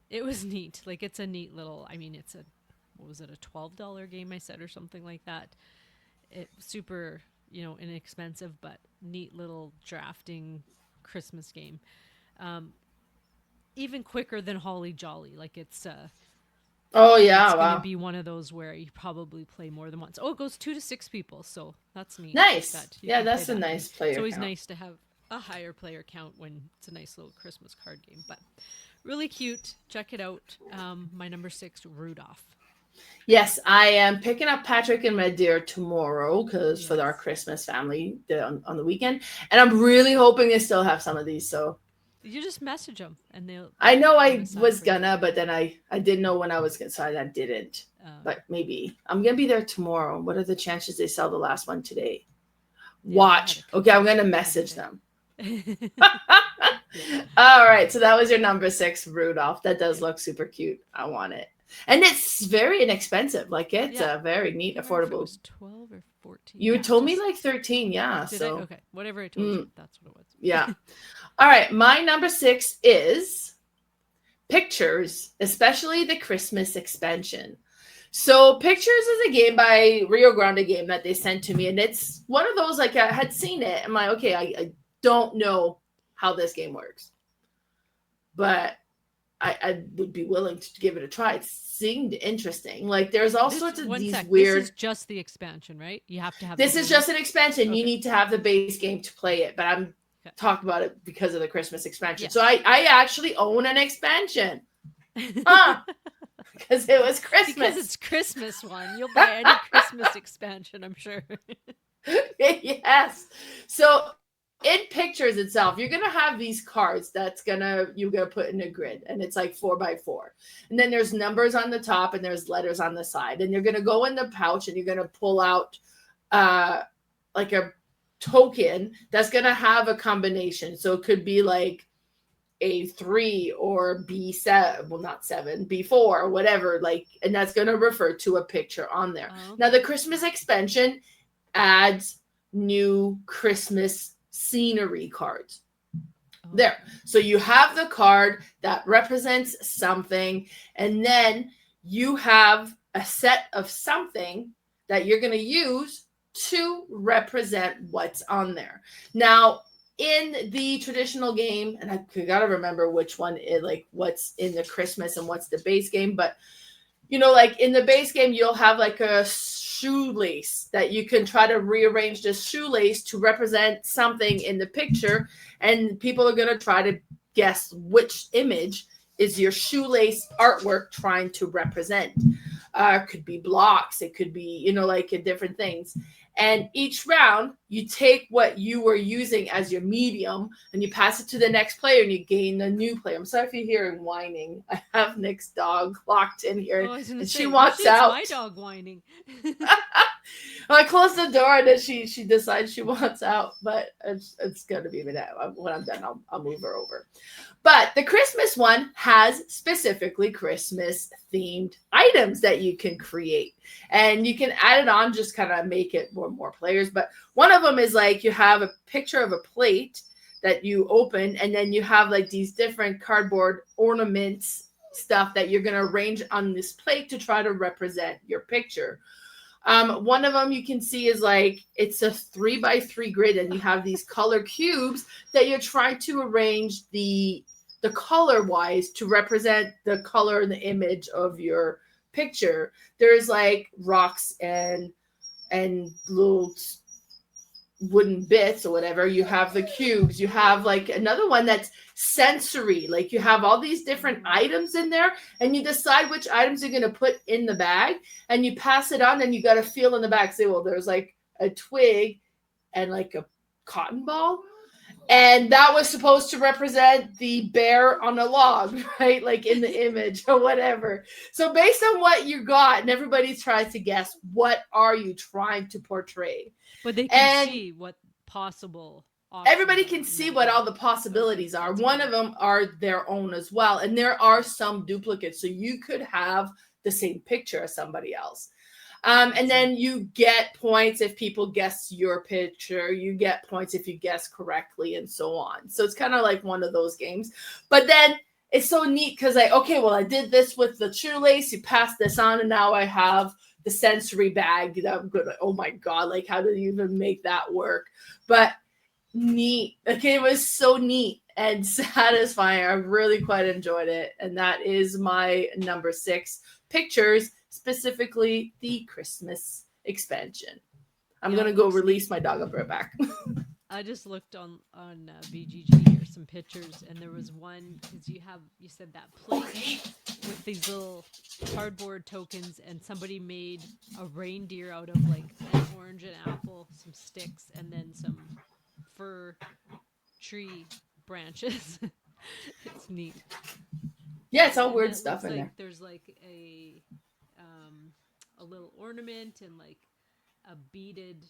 it was neat. Like, it's a neat little, it's what was it, a $12 game I said or something like that. It's super, inexpensive, but neat little drafting Christmas game. Even quicker than Holly Jolly. Like, it's oh yeah, it's wow, going to be one of those where you probably play more than once. Oh, it goes 2 to 6 people, so that's neat. nice. That Yeah, that's a nice player. It's always count. nice to have a higher player count when it's a nice little Christmas card game. But really cute. Check it out. My number 6, Rudolph. Yes, I am picking up Patrick and Red Deer tomorrow because for our Christmas family on the weekend, and I'm really hoping they still have some of these. So you just message them, and they'll. I know I was gonna, but then I didn't know when I was gonna, so I didn't. But maybe I'm gonna be there tomorrow. What are the chances they sell the last one today? Yeah, watch. Okay, I'm gonna message them. All right, so that was your number 6, Rudolph. That does look super cute. I want it. And it's very inexpensive. Like, it's a very neat, affordable. It was 12 or 14. You told me like 13, yeah. Did I? Okay, whatever I told you, that's what it was. Yeah. All right, my number 6 is Pitures, especially the Christmas expansion. So Pitures is a game by Rio Grande Game that they sent to me, and it's one of those, like, I had seen it. I'm like, okay, I don't know how this game works, but I would be willing to give it a try. It seemed interesting. Like, there's all sorts of these weird. This is just the expansion, right? You have to have. This is just an expansion. Okay. You need to have the base game to play it, but I'm talking about it because of the Christmas expansion. So I actually own an expansion. Because it was Christmas. Because it's Christmas one. You'll buy any Christmas expansion, I'm sure. Yes. So in Pitures itself, you're gonna have these cards you're gonna put in a grid, and it's like 4x4, and then there's numbers on the top and there's letters on the side, and you're gonna go in the pouch and you're gonna pull out like a token that's gonna have a combination. So it could be like a 3 or B7, well, not 7, B4 or whatever, like, and that's gonna refer to a picture on there. Oh. Now the Christmas expansion adds new Christmas scenery cards there. So you have the card that represents something, and then you have a set of something that you're going to use to represent what's on there. Now, in the traditional game, and I gotta remember which one is, like, what's in the Christmas and what's the base game, but like in the base game, you'll have like a shoelace that you can try to rearrange the shoelace to represent something in the picture, and people are going to try to guess which image is your shoelace artwork trying to represent. It could be blocks, it could be like different things, and each round you take what you were using as your medium and you pass it to the next player and you gain a new player. I'm sorry if you're hearing whining. I have Nick's dog locked in here, and she walks out. My dog whining. I close the door and then she decides she wants out, but it's gonna be when I'm done. I'll move her over. But the Christmas one has specifically Christmas themed items that you can create, and you can add it on, just kind of make it more players. But one of them is like you have a picture of a plate that you open, and then you have like these different cardboard ornaments stuff that you're going to arrange on this plate to try to represent your picture. One of them you can see is like it's a 3x3 grid, and you have these color cubes that you're trying to arrange the color wise to represent the color and the image of your picture. There's like rocks and little wooden bits or whatever. You have the cubes. You have like another one that's sensory, like you have all these different items in there, and you decide which items you're going to put in the bag, and you pass it on, and you got to feel in the bag, say, well, there's like a twig and like a cotton ball, and that was supposed to represent the bear on a log, right? Like in the image or whatever. So based on what you got, and everybody tries to guess, what are you trying to portray? But they can see what possible. Everybody can see what all the possibilities are. One of them are their own as well. And there are some duplicates. So you could have the same picture as somebody else. And then you get points if people guess your picture. You get points if you guess correctly, and so on. So it's kind of like one of those games. But then it's so neat because okay, well, I did this with the shoelace. You pass this on, and now I have the sensory bag that I'm good. Oh my God, like how did you even make that work? But neat. Okay, it was so neat and satisfying. I really quite enjoyed it. And that is my number 6, Pitures, specifically the Christmas expansion. I'm gonna go release my dog. I'll be right back. I just looked on BGG here, some pictures, and there was one because you said that plate with these little cardboard tokens, and somebody made a reindeer out of like an orange and apple, some sticks, and then some fir tree branches. It's neat. Yeah, it's all weird stuff in there. There's like a little ornament and like a beaded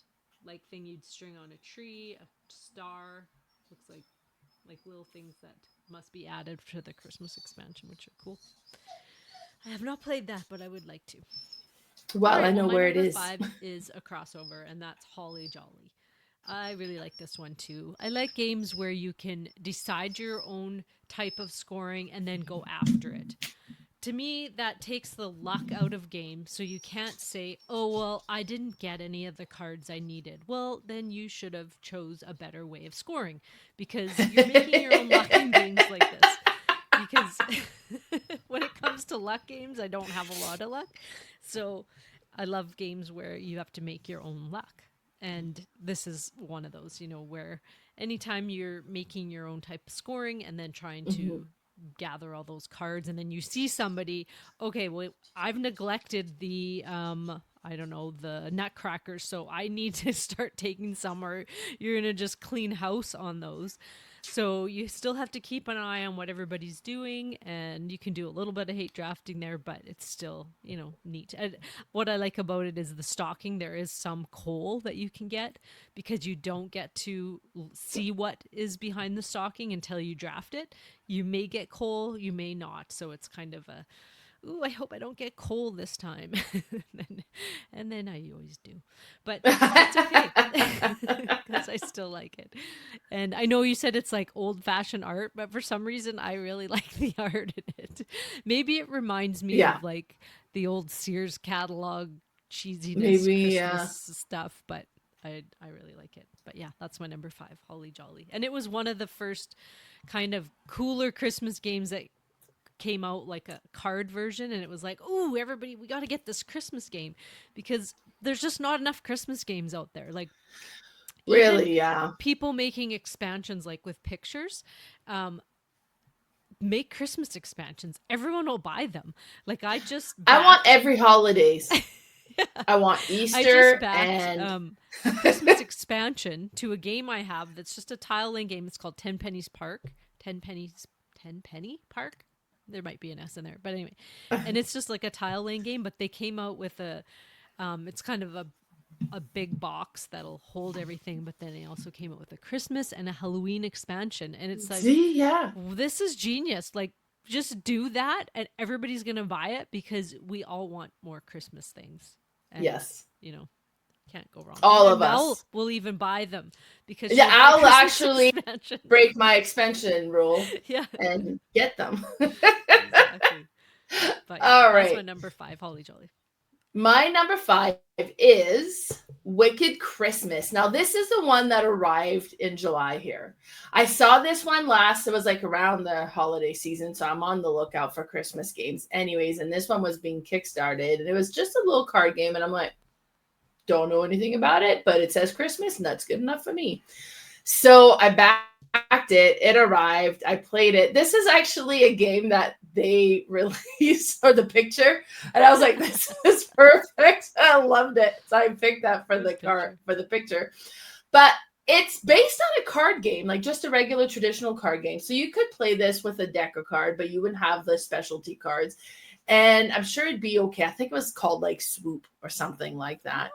like thing you'd string on a tree, a star. Looks like little things that must be added to the Christmas expansion, which are cool. I have not played that, but I would like to. Well, right, I know where it is. 5 is a crossover, and that's Holly Jolly. I really like this one too. I like games where you can decide your own type of scoring and then go after it. To me, that takes the luck out of games, so you can't say, oh, well, I didn't get any of the cards I needed. Well, then you should have chose a better way of scoring, because you're making your own luck in games like this. Because when it comes to luck games, I don't have a lot of luck. So I love games where you have to make your own luck. And this is one of those, where anytime you're making your own type of scoring and then trying to gather all those cards, and then you see somebody, okay, well, I've neglected the the nutcrackers, so I need to start taking some, or you're gonna just clean house on those. So you still have to keep an eye on what everybody's doing, and you can do a little bit of hate drafting there, but it's still, neat. And what I like about it is the stocking. There is some coal that you can get, because you don't get to see what is behind the stocking until you draft it. You may get coal, you may not. So it's kind of a, ooh, I hope I don't get coal this time. and then I always do. But it's okay, because I still like it. And I know you said it's like old-fashioned art, but for some reason I really like the art in it. Maybe it reminds me of like the old Sears catalog cheesiness, Christmas stuff, but I really like it. But yeah, that's my number 5, Holly Jolly. And it was one of the first kind of cooler Christmas games that came out, like a card version, and it was like, ooh, everybody, we got to get this Christmas game, because there's just not enough Christmas games out there. Like, really, people making expansions like with pictures, make Christmas expansions. Everyone will buy them. Like, I want every holidays. I want Easter. I just backed a Christmas expansion to a game I have that's just a tile laying game. It's called 10 Pennies Park. 10 Penny Park? There might be an S in there, but anyway. And it's just like a tile laying game, but they came out with a, it's kind of a a big box that'll hold everything, but then they also came out with a Christmas and a Halloween expansion. And it's like, See, yeah. this is genius. Like, just do that and everybody's going to buy it because we all want more Christmas things. And, Yes. you know, can't go wrong. All and of Mel us. will even buy them because Yeah, I'll actually expansion. break my expansion rule Yeah, and get them. exactly. But yeah, All that's right. my number 5, Holly Jolly. My number 5 is Wicked Christmas. Now, this is the one that arrived in July here. I saw this one last. It was like around the holiday season, so I'm on the lookout for Christmas games anyways. And this one was being kickstarted, and it was just a little card game. And I'm like, don't know anything about it, but it says Christmas, and that's good enough for me. So I backed it. It arrived. I played it. This is actually a game that they released for the picture, and I was like, "This is perfect." I loved it, so I picked that for the card for the picture. But it's based on a card game, like just a regular traditional card game. So you could play this with a deck of cards, but you wouldn't have the specialty cards. And I'm sure it'd be okay. I think it was called like Swoop or something like that.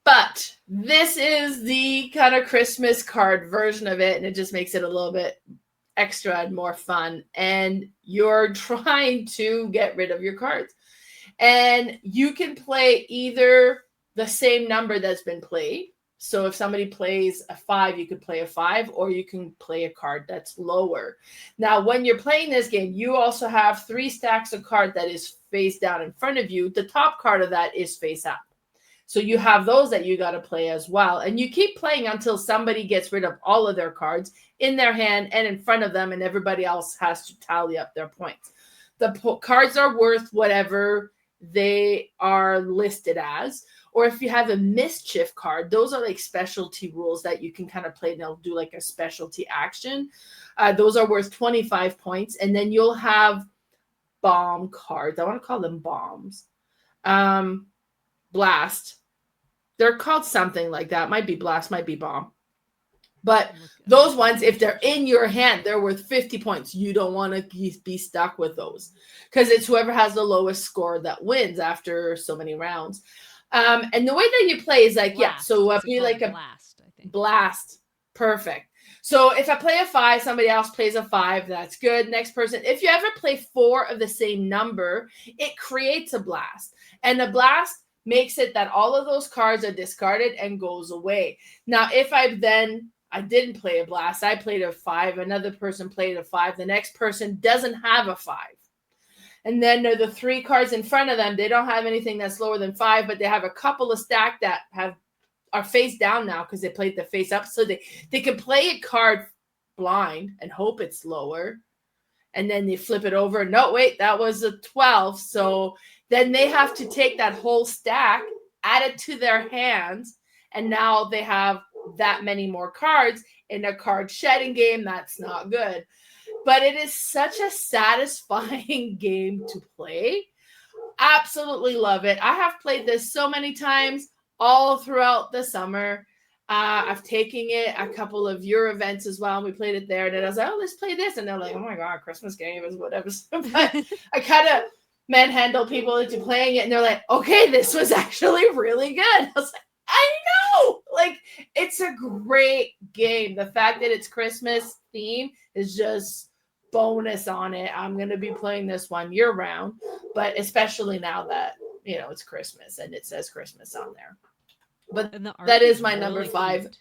But this is the kind of Christmas card version of it, and it just makes it a little bit extra and more fun. And you're trying to get rid of your cards. And you can play either the same number that's been played. So if somebody plays a 5, you could play a 5, or you can play a card that's lower. Now, when you're playing this game, you also have 3 stacks of cards that is face down in front of you. The top card of that is face up. So you have those that you got to play as well. And you keep playing until somebody gets rid of all of their cards in their hand and in front of them, and everybody else has to tally up their points. The cards are worth whatever they are listed as. Or if you have a mischief card, those are like specialty rules that you can kind of play, and they'll do like a specialty action. Those are worth 25 points. And then you'll have bomb cards. I want to call them bombs. Blast. They're called something like that. Might be blast, might be bomb. But those ones, if they're in your hand, they're worth 50 points. You don't want to be stuck with those because it's whoever has the lowest score that wins after so many rounds. And the way that you play is like, blast. So it'll be like a blast, I think. Blast. Perfect. So if I play a 5, somebody else plays a 5, that's good. Next person. If you ever play 4 of the same number, it creates a blast. And the blast makes it that all of those cards are discarded and goes away. Now, if I didn't play a blast, I played a 5, another person played a 5, the next person doesn't have a 5. And then the 3 cards in front of them, they don't have anything that's lower than 5, but they have a couple of stack that are face down now because they played the face up. So they can play a card blind and hope it's lower. And then they flip it over. No, wait, that was a 12. So then they have to take that whole stack, add it to their hands, and now they have that many more cards in a card shedding game. That's not good. But it is such a satisfying game to play. Absolutely love it. I have played this so many times all throughout the summer. I've taken it a couple of your events as well. And we played it there. And then I was like, oh, let's play this. And they're like, oh my God, Christmas game is whatever. But I kind of manhandle people into playing it. And they're like, okay, this was actually really good. I was like, I know. Like, it's a great game. The fact that it's Christmas theme is just bonus on it. I'm going to be playing this one year round, but especially now that, it's Christmas and it says Christmas on there. But that is my number 5. Cute.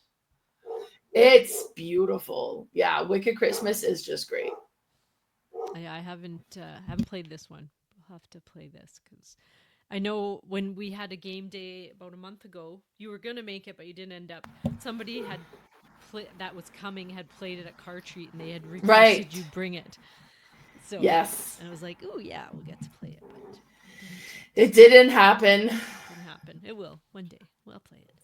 It's beautiful. Yeah, Wicked Christmas is just great. I haven't played this one. We'll have to play this because I know when we had a game day about a month ago, you were going to make it, but you didn't end up. Somebody had that was coming had played it at Car Treat, and they had requested you bring it. So yes, and I was like, oh yeah, we'll get to play it, but it didn't happen. It didn't happen. It will one day. We'll play it.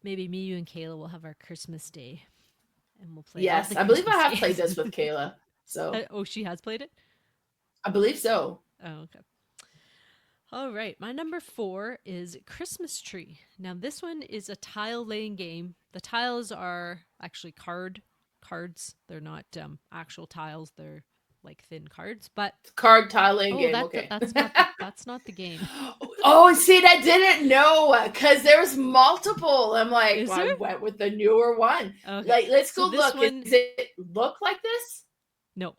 Maybe me, you, and Kayla will have our Christmas day, and we'll play. Yes, I believe I have played this with Kayla. So she has played it. I believe so. Oh, okay. All right, my number 4 is Christmas Tree. Now, this one is a tile laying game. The tiles are actually cards. They're not actual tiles. They're like thin cards. But Card tiling game. That's not the game. Oh, see, I didn't know because there was multiple. I'm like, Is well, I there? went with the newer one. Okay. Like, let's So go this look. one- Does it look like this? No,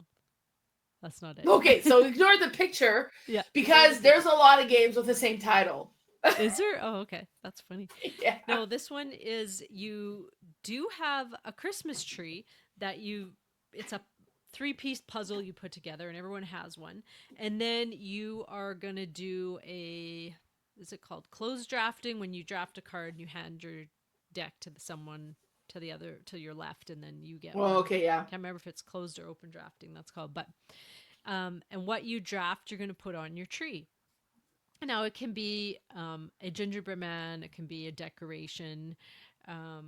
that's not it. Okay, so ignore the picture Yeah. because there's a lot of games with the same title. Is there? Oh, okay. That's funny. Yeah. No, this one is you do have a Christmas tree that it's a 3-piece puzzle you put together, and everyone has one. And then you are going to do is it called closed drafting? When you draft a card and you hand your deck to someone to your left, and then you get Oh, one. okay, yeah. Can't remember if it's closed or open drafting, that's called. But, and what you draft, you're going to put on your tree. Now, it can be a gingerbread man, it can be a decoration. I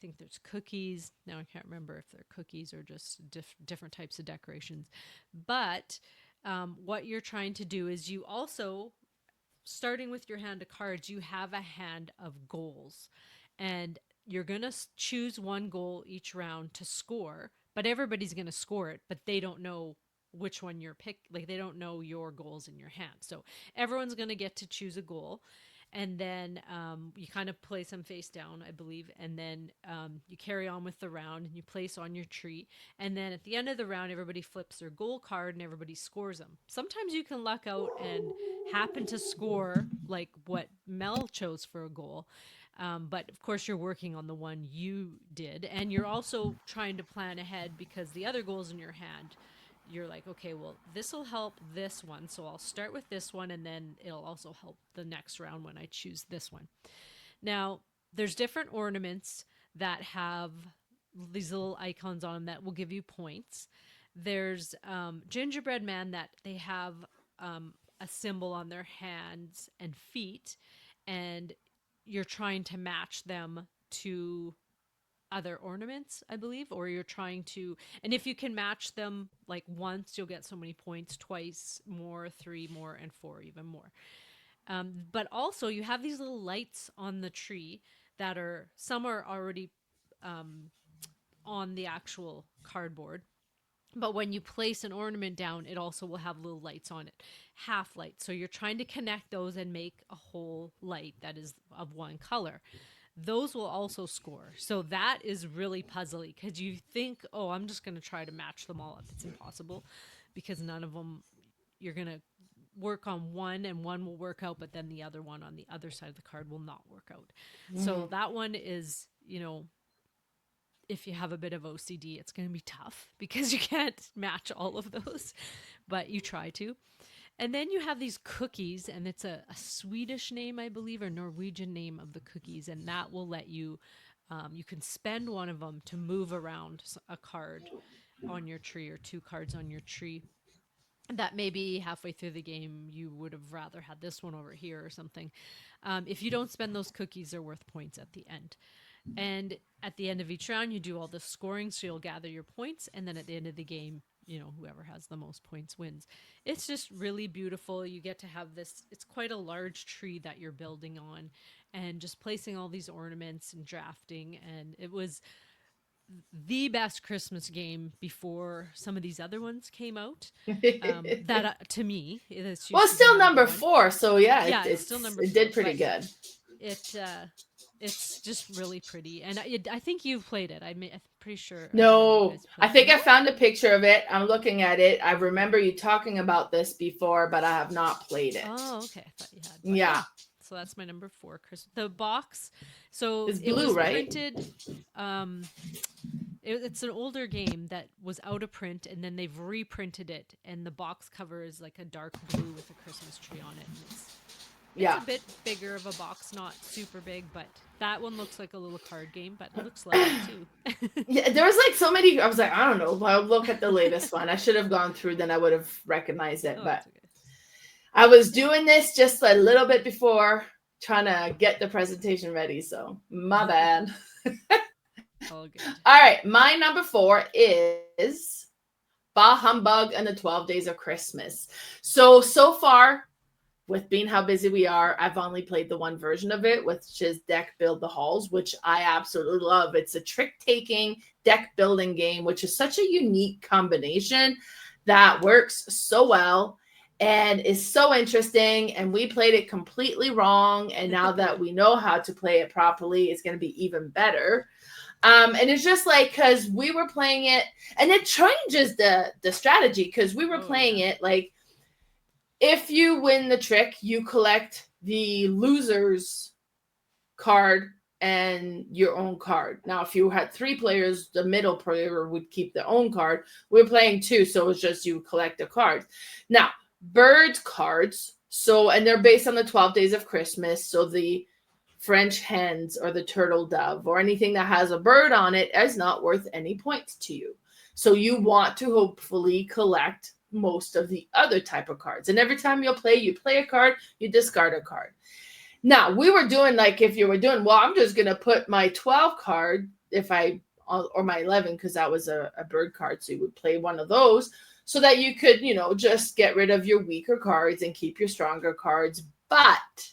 think there's cookies. Now, I can't remember if they're cookies or just different types of decorations. But what you're trying to do is you also, starting with your hand of cards, you have a hand of goals. And you're going to choose one goal each round to score, but everybody's going to score it, but they don't know which one you're like they don't know your goals in your hand. So everyone's going to get to choose a goal, and then you kind of place them face down, I believe, and then you carry on with the round and you place on your tree, and then at the end of the round everybody flips their goal card and everybody scores them. Sometimes you can luck out and happen to score like what Mel chose for a goal. But of course you're working on the one you did, and you're also trying to plan ahead because the other goals in your hand, you're like, okay, well, this will help this one, so I'll start with this one, and then it'll also help the next round when I choose this one. Now, there's different ornaments that have these little icons on them that will give you points. There's gingerbread man that they have a symbol on their hands and feet, and you're trying to match them to other ornaments, I believe, or you're trying to, and if you can match them like once, you'll get so many points, twice more, 3 more, and 4 even more. But also you have these little lights on the tree that some are already on the actual cardboard. But when you place an ornament down, it also will have little lights on it, half lights. So you're trying to connect those and make a whole light that is of one color. Those will also score. So that is really puzzly because you think, oh, I'm just going to try to match them all up. It's impossible because none of them, you're going to work on one and one will work out, but then the other one on the other side of the card will not work out. So that one is, if you have a bit of OCD, it's going to be tough because you can't match all of those, but you try to. And then you have these cookies, and it's a Swedish name, I believe, or Norwegian name of the cookies, and that will let you, you can spend one of them to move around a card on your tree or 2 cards on your tree. That maybe halfway through the game, you would have rather had this one over here or something. If you don't spend those cookies, they're worth points at the end. And at the end of each round, you do all the scoring, so you'll gather your points, and then at the end of the game, whoever has the most points wins. It's just really beautiful. You get to have this, it's quite a large tree that you're building on, and just placing all these ornaments and drafting, and it was the best Christmas game before some of these other ones came out. That to me, it's still number 4, so it's still number 4. It did pretty good. It's just really pretty, and I think you've played it. I'm pretty sure. No, I think I found a picture of it. I'm looking at it. I remember you talking about this before, but I have not played it. Oh, okay. I thought you had. Yeah. So that's my number 4. The box. So it's it blue, was right? Printed. It's an older game that was out of print, and then they've reprinted it, and the box cover is like a dark blue with a Christmas tree on it. And it's a bit bigger of a box, not super big, but that one looks like a little card game, but it looks lovely too. Yeah, there was like so many. I was like, I don't know. I'll look at the latest one. I should have gone through, then I would have recognized it. But okay. I was doing this just a little bit before, trying to get the presentation ready. So my bad. All good. All right, my number 4 is Bah Humbug and the 12 Days of Christmas. So far, with being how busy we are, I've only played the one version of it, which is Deck Build the Halls, which I absolutely love. It's a trick-taking deck building game, which is such a unique combination that works so well and is so interesting. And we played it completely wrong. And now that we know how to play it properly, it's going to be even better. And it's just like, because we were playing it, and it changes the strategy, because we were playing it like, if you win the trick, you collect the loser's card and your own card. Now, if you had 3 players, the middle player would keep their own card. We're playing 2, so it's just you collect the cards. Now, bird cards, and they're based on the 12 days of Christmas, so the French hens or the turtle dove or anything that has a bird on it is not worth any points to you. So you want to hopefully collect most of the other type of cards. And every time you play a card, you discard a card. Now, we were doing like, if you were doing, well, I'm just going to put my 12 card or my 11, because that was a bird card. So you would play one of those so that you could, just get rid of your weaker cards and keep your stronger cards. But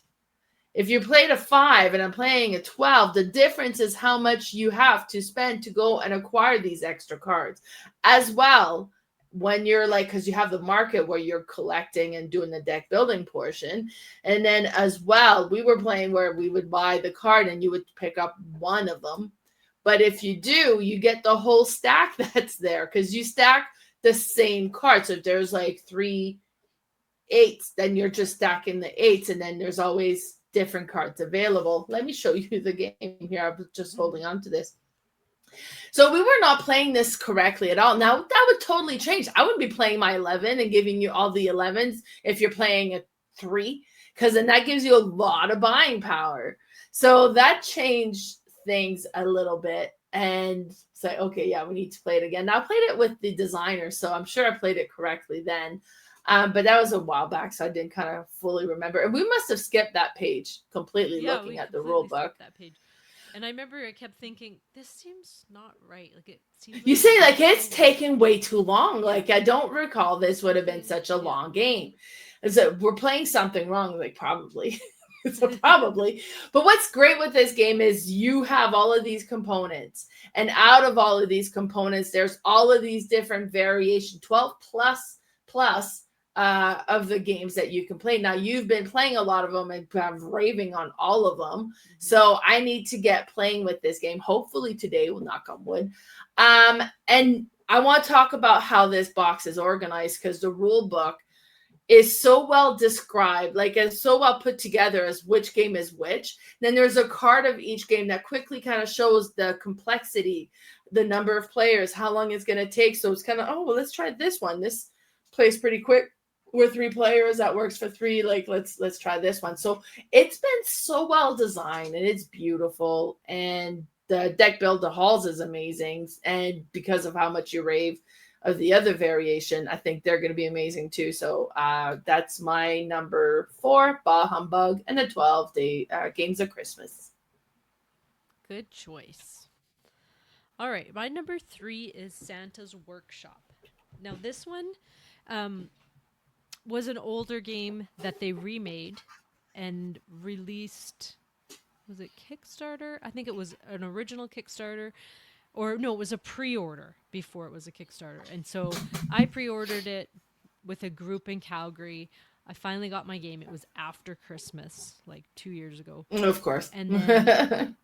if you played a 5 and I'm playing a 12, the difference is how much you have to spend to go and acquire these extra cards. As well, when you're like, because you have the market where you're collecting and doing the deck building portion. And then as well, we were playing where we would buy the card and you would pick up one of them. But if you do, you get the whole stack that's there, because you stack the same card. So if there's like 3 8s, then you're just stacking the 8s, and then there's always different cards available. Let me show you the game here. I'm just holding on to this. So we were not playing this correctly at all. Now that would totally change. I would be playing my 11 and giving you all the 11s if you're playing a 3, because then that gives you a lot of buying power. So that changed things a little bit. And say, okay, yeah, we need to play it again. Now I played it with the designer, so I'm sure I played it correctly then. But that was a while back, so I didn't kind of fully remember. And we must have skipped that page completely, looking at the rule book. That page. And I remember I kept thinking, this seems not right. Like, it seems you say like it's taken way too long. Like, I don't recall this would have been such a long game. So we're playing something wrong. Like, probably. So probably. But what's great with this game is you have all of these components. And out of all of these components, there's all of these different variations, 12 plus of the games that you can play. Now, you've been playing a lot of them and kind of raving on all of them. Mm-hmm. So I need to get playing with this game, hopefully today. We'll knock on wood. And I want to talk about how this box is organized, because the rule book is so well described, like it's so well put together as which game is which. Then there's a card of each game that quickly kind of shows the complexity, the number of players, how long it's going to take. So it's kind of, oh, well, let's try this one. This plays pretty quick. We're 3 players, that works for 3. Like, let's try this one. So it's been so well designed, and it's beautiful. And the deck build the halls is amazing. And because of how much you rave of the other variation, I think they're going to be amazing too. So that's my number 4, Bah Humbug, and the 12 day Games of Christmas. Good choice. All right, my number 3 is Santa's Workshop. Now this one was an older game that they remade and released. Was it Kickstarter? I think it was an original Kickstarter. Or no, it was a pre-order before it was a Kickstarter. And so I pre-ordered it with a group in Calgary. I finally got my game. It was after Christmas, like 2 years ago. Of course. And then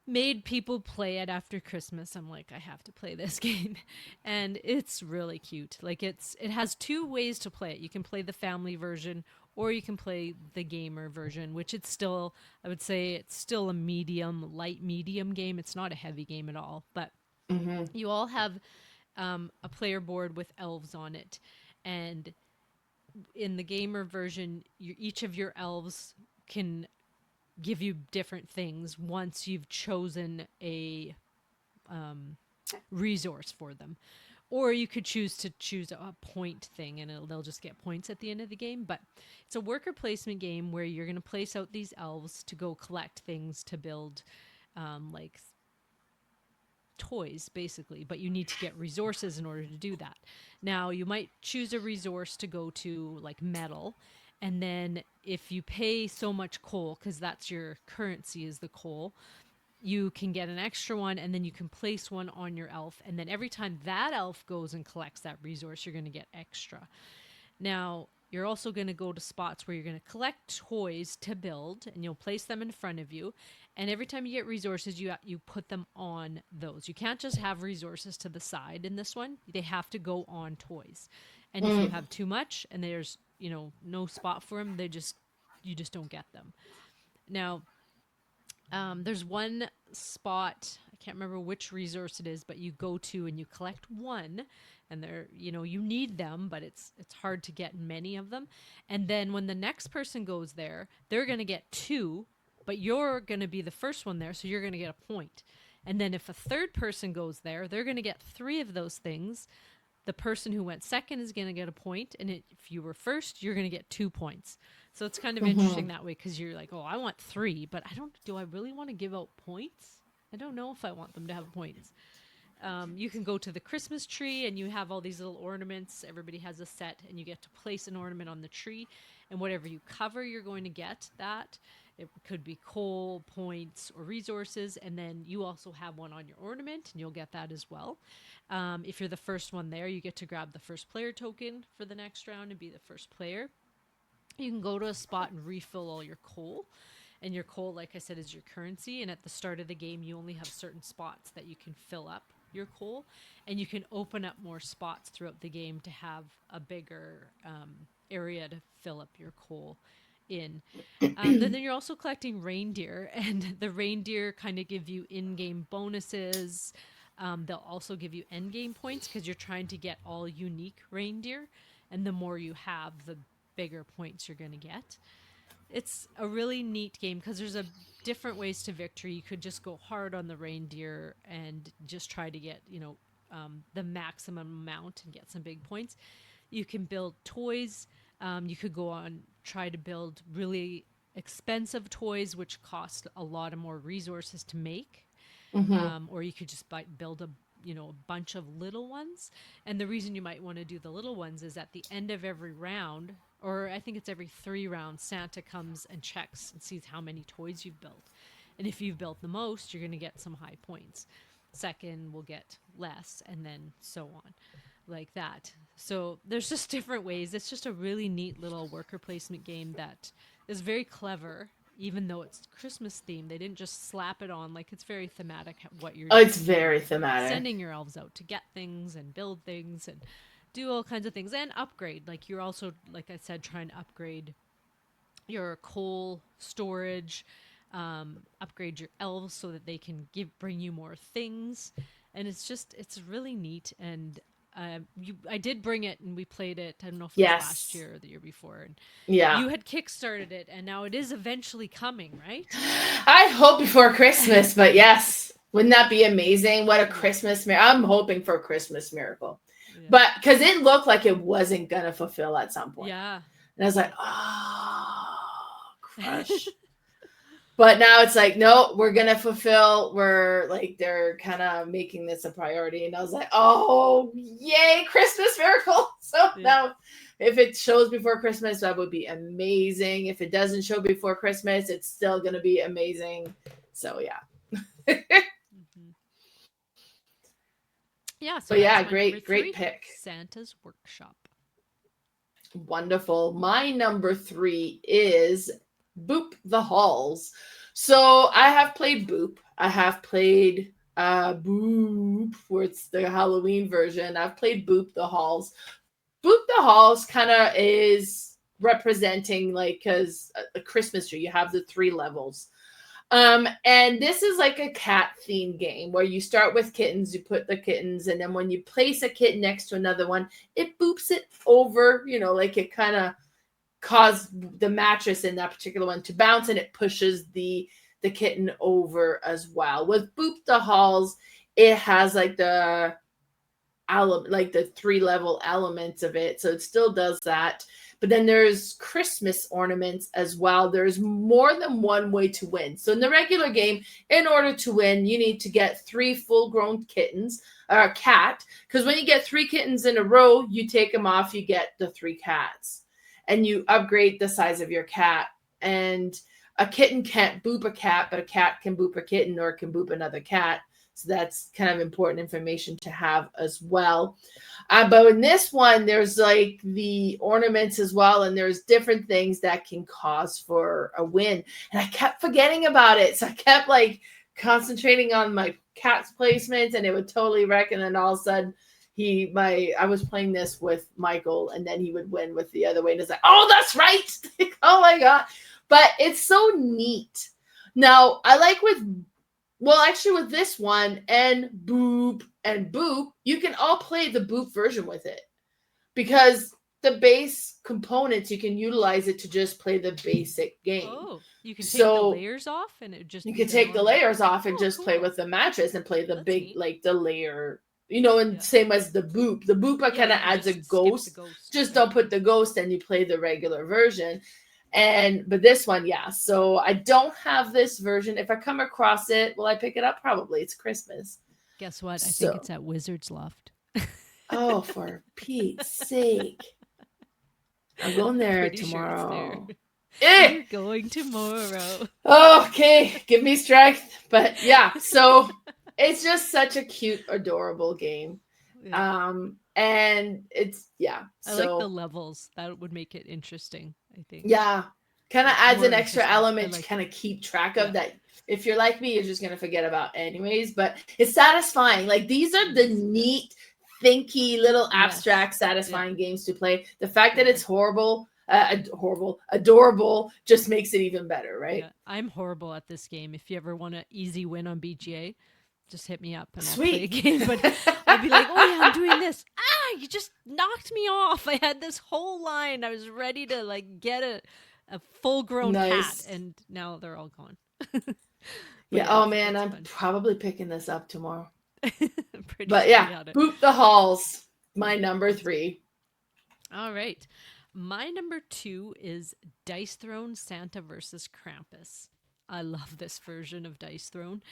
made people play it after Christmas. I'm like, I have to play this game. And it's really cute. Like, it has 2 ways to play it. You can play the family version, or you can play the gamer version, which it's still, I would say it's still a light medium game. It's not a heavy game at all, but you all have a player board with elves on it. And in the gamer version, each of your elves can give you different things once you've chosen a resource for them. Or you could choose a point thing, and they'll just get points at the end of the game. But it's a worker placement game where you're going to place out these elves to go collect things to build like toys, basically. But you need to get resources in order to do that. Now, you might choose a resource to go to, like metal, And then if you pay so much coal, because that's your currency is the coal, you can get an extra one, and then you can place one on your elf. And then every time that elf goes and collects that resource, you're going to get extra. Now, you're also going to go to spots where you're going to collect toys to build, and you'll place them in front of you. And every time you get resources, you put them on those. You can't just have resources to the side in this one. They have to go on toys. And if you have too much and there's, no spot for them, you just don't get them. Now, there's one spot, I can't remember which resource it is, but you go to and you collect one, and they're, you need them, but it's hard to get many of them. And then when the next person goes there, they're going to get two, but you're going to be the first one there, so you're going to get a point. And then if a third person goes there, they're going to get three of those things. The person who went second is going to get a point, and if you were first, you're going to get 2 points. So it's kind of interesting that way, because you're like, oh, I want 3, but do I really want to give out points? I don't know if I want them to have points. You can go to the Christmas tree, and you have all these little ornaments. Everybody has a set, and you get to place an ornament on the tree, and whatever you cover, you're going to get that. It could be coal, points, or resources, and then you also have one on your ornament, and you'll get that as well. If you're the first one there, you get to grab the first player token for the next round and be the first player. You can go to a spot and refill all your coal. And your coal, like I said, is your currency. And at the start of the game, you only have certain spots that you can fill up your coal. And you can open up more spots throughout the game to have a bigger area to fill up your coal in. Then you're also collecting reindeer. And the reindeer kind of give you in-game bonuses. They'll also give you end-game points because you're trying to get all unique reindeer. And the more you have, the bigger points you're going to get. It's a really neat game because there's different ways to victory. You could just go hard on the reindeer and just try to get, the maximum amount and get some big points. You can build toys. You could go on, try to build really expensive toys, which cost a lot of more resources to make. Or you could just build a bunch of little ones. And the reason you might want to do the little ones is at the end of every round, or I think it's every 3 rounds, Santa comes and checks and sees how many toys you've built. And if you've built the most, you're going to get some high points. Second will get less, and then so on, like that. So there's just different ways. It's just a really neat little worker placement game that is very clever. Even though it's Christmas themed, they didn't just slap it on. Like, it's very thematic what you're doing. It's very thematic. Sending your elves out to get things and build things and do all kinds of things and upgrade. Like, you're also, like I said, trying to upgrade your coal storage, upgrade your elves so that they can bring you more things. And it's really neat. And I did bring it and we played it. I don't know if it was last year or the year before. And you had kickstarted it, and now it is eventually coming, right? I hope before Christmas, but yes, wouldn't that be amazing? What a Christmas miracle! I'm hoping for a Christmas miracle, but because it looked like it wasn't gonna fulfill at some point. Yeah, and I was like, oh, crush. But now it's like, no, we're going to fulfill. We're like, they're kind of making this a priority. And I was like, oh, yay, Christmas miracle. So now if it shows before Christmas, that would be amazing. If it doesn't show before Christmas, it's still going to be amazing. So, yeah. Yeah. So, yeah, great pick. Santa's Workshop. Wonderful. My number 3 is Boop the Halls. So I have played Boop. I have played Boop, where it's the Halloween version. I've played Boop the Halls. Boop the Halls kind of is representing, like, because a Christmas tree, you have the 3 levels. And this is like a cat themed game where you start with kittens, you put the kittens, and then when you place a kitten next to another one, it boops it over, like it kind of cause the mattress in that particular one to bounce, and it pushes the kitten over as well. With Boop the Halls, it has like the 3-level elements of it, so it still does that. But then there's Christmas ornaments as well. There's more than one way to win. So in the regular game, in order to win, you need to get 3 full-grown kittens, or a cat, because when you get 3 kittens in a row, you take them off, you get the 3 cats. and you upgrade the size of your cat. And a kitten can't boop a cat, but a cat can boop a kitten or can boop another cat. So that's kind of important information to have as well. But in this one, there's like the ornaments as well, and there's different things that can cause for a win. And I kept forgetting about it, so I kept like concentrating on my cat's placements, and it would totally wreck. And then all of a sudden, I was playing this with Michael, and then he would win with the other way, and it's like, oh, that's right. Oh my god! But it's so neat. Now I like with this one and boop, you can all play the boop version with it, because the base components, you can utilize it to just play the basic game. Oh, you can take the layers off and it just... You can take the layers off and just play with the matches and play the That's big, neat. like the layer, and same as the boop. The boop kind of adds a ghost. Just don't put the ghost and you play the regular version. But this one, yeah. So I don't have this version. If I come across it, will I pick it up? Probably. It's Christmas. Guess what? I think it's at Wizard's Loft. Oh, for Pete's sake. I'm going there tomorrow. Sure You're going tomorrow. Okay. Give me strength. But yeah, so it's just such a cute, adorable game. Yeah. And it's, yeah. I like the levels. That would make it interesting, I think. Yeah. Kind of adds an extra element to kind of keep track of that. If you're like me, you're just going to forget about anyways. But it's satisfying. Like, these are the neat, thinky, little abstract, satisfying games to play. The fact that it's adorable just makes it even better, right? Yeah. I'm horrible at this game. If you ever want an easy win on BGA, just hit me up and I'll play a game. But I'll be like, oh yeah, I'm doing this. You just knocked me off. I had this whole line. I was ready to like get a full-grown cat, and now they're all gone. Yeah. Oh man, I'm probably picking this up tomorrow. But yeah, Boop the Halls, my number 3. All right. My number 2 is Dice Throne Santa versus Krampus. I love this version of Dice Throne.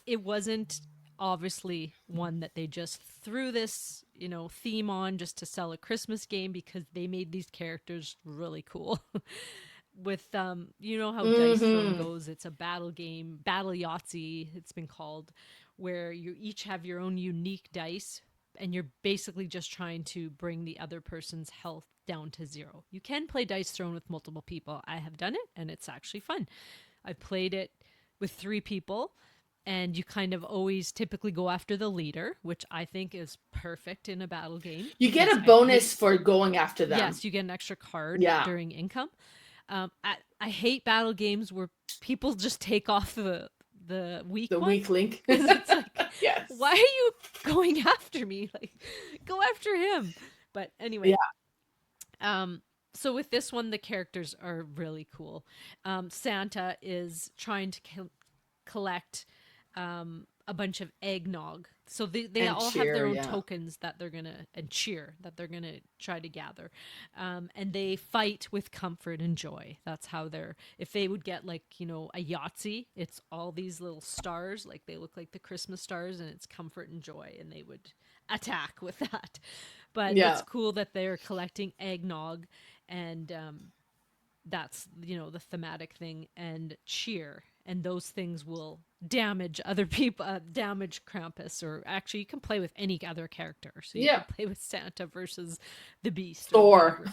It wasn't obviously one that they just threw this, theme on just to sell a Christmas game, because they made these characters really cool. With, you know how Dice Throne goes. It's a battle game, Battle Yahtzee, it's been called, where you each have your own unique dice, and you're basically just trying to bring the other person's health down to 0. You can play Dice Throne with multiple people. I have done it, and it's actually fun. I've played it with 3 people, and you kind of always typically go after the leader, which I think is perfect in a battle game. You get a bonus for going after them. Yes, you get an extra card during income. I hate battle games where people just take off the weak link. It's like, yes. Why are you going after me? Like, go after him. But anyway, so with this one, the characters are really cool. Santa is trying to collect a bunch of eggnog. So they all have their own tokens that they're gonna that they're gonna try to gather, and they fight with comfort and joy. That's how if they would get like a Yahtzee, it's all these little stars, like they look like the Christmas stars, and it's comfort and joy, and they would attack with that. But it's cool that they're collecting eggnog, and that's the thematic thing, and cheer. And those things will damage other people, damage Krampus, or actually you can play with any other character. So you can play with Santa versus the Beast. Thor.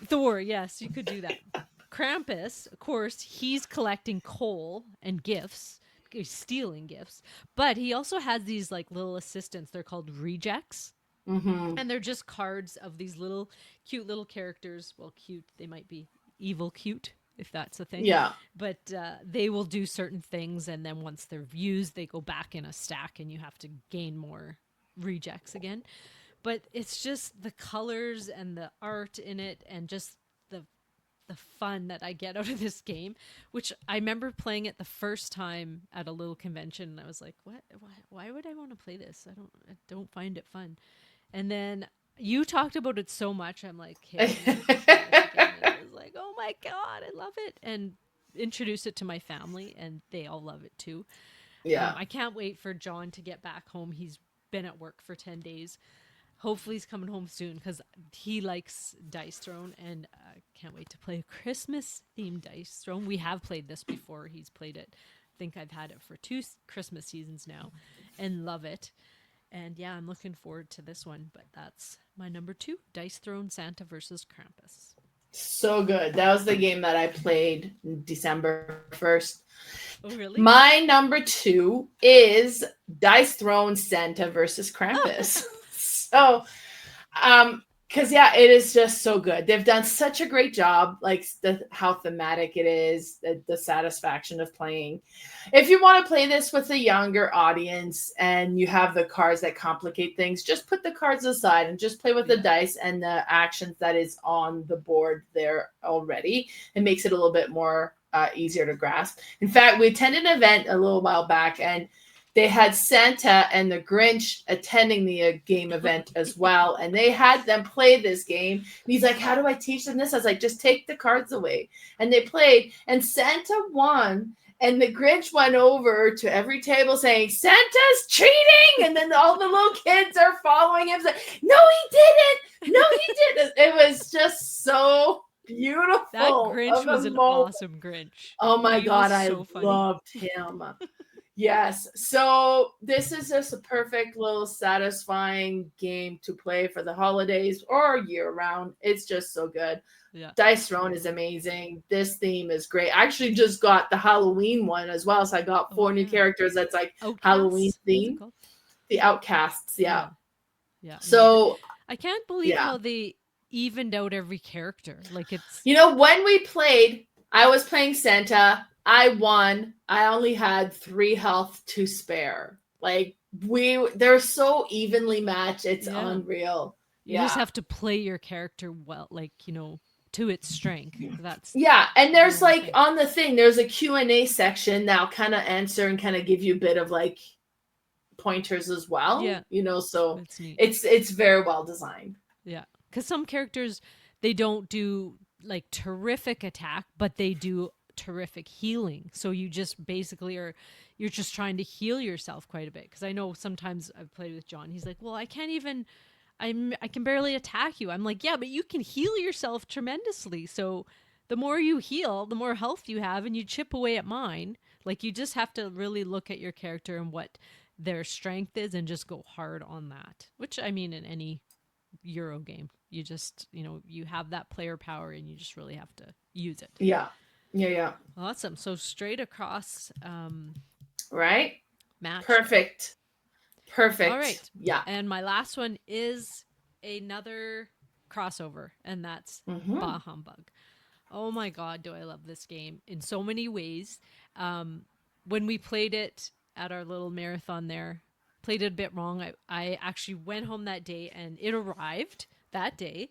Thor, yes, you could do that. Krampus, of course, he's collecting coal and gifts. He's stealing gifts. But he also has these like little assistants. They're called rejects. Mm-hmm. And they're just cards of these little cute little characters. Well, cute, they might be evil cute, if that's a thing. Yeah. But they will do certain things, and then once they're used, they go back in a stack, and you have to gain more rejects again. But it's just the colors and the art in it, and just the fun that I get out of this game, which I remember playing it the first time at a little convention, and I was like, "What? Why would I want to play this? I don't find it fun." And then you talked about it so much, I'm like, "Hey." I was like, oh my God, I love it. And introduce it to my family, and they all love it too. Yeah. I can't wait for John to get back home. He's been at work for 10 days. hopefully he's coming home soon because he likes Dice Throne, and can't wait to play a Christmas themed Dice Throne. We have played this before. He's played it. I think I've had it for 2 Christmas seasons now and love it. And yeah, I'm looking forward to this one, but that's my number 2, Dice Throne Santa versus Krampus. So good. That was the game that I played December 1st. Oh, really? My number 2 is Dice Throne Santa versus Krampus. So, because it is just so good. They've done such a great job, like how thematic it is, the satisfaction of playing. If you want to play this with a younger audience and you have the cards that complicate things, just put the cards aside and just play with the dice and the actions that is on the board there already. It makes it a little bit more easier to grasp. In fact, we attended an event a little while back, and they had Santa and the Grinch attending the game event as well. And they had them play this game. And he's like, how do I teach them this? I was like, just take the cards away. And they played, and Santa won. And the Grinch went over to every table saying, Santa's cheating. And then all the little kids are following him. Like, no, he didn't. No, he didn't. It was just so beautiful. That Grinch was an awesome Grinch. Oh my God, I loved him. Yes. So this is just a perfect little satisfying game to play for the holidays or year round. It's just so good. Yeah. Dice Throne is amazing. This theme is great. I actually just got the Halloween one as well. So I got 4 new characters that's like Outcasts? Halloween theme. The Outcasts. Yeah. Yeah. So I can't believe how they evened out every character. Like it's, when we played, I was playing Santa. I won. I only had 3 health to spare. Like they're so evenly matched. It's unreal. You just have to play your character well, like, to its strength. That's and there's like on the thing, there's a Q&A section that'll kind of answer and kind of give you a bit of like pointers as well. Yeah. So it's very well designed. Yeah. Because some characters, they don't do like terrific attack, but they do terrific healing. So you just basically you're just trying to heal yourself quite a bit. Because I know sometimes I've played with John. He's like, well, I can barely attack you. I'm like, yeah, but you can heal yourself tremendously. So the more you heal, the more health you have, and you chip away at mine. Like you just have to really look at your character and what their strength is and just go hard on that. Which I mean, in any Euro game, you just, you have that player power and you just really have to use it. Yeah. Yeah. Awesome. So straight across, right? Match. Perfect. All right. Yeah. And my last one is another crossover, and that's Bah Humbug. Oh my God, do I love this game in so many ways. When we played it at our little marathon there, played it a bit wrong. I actually went home that day and it arrived that day.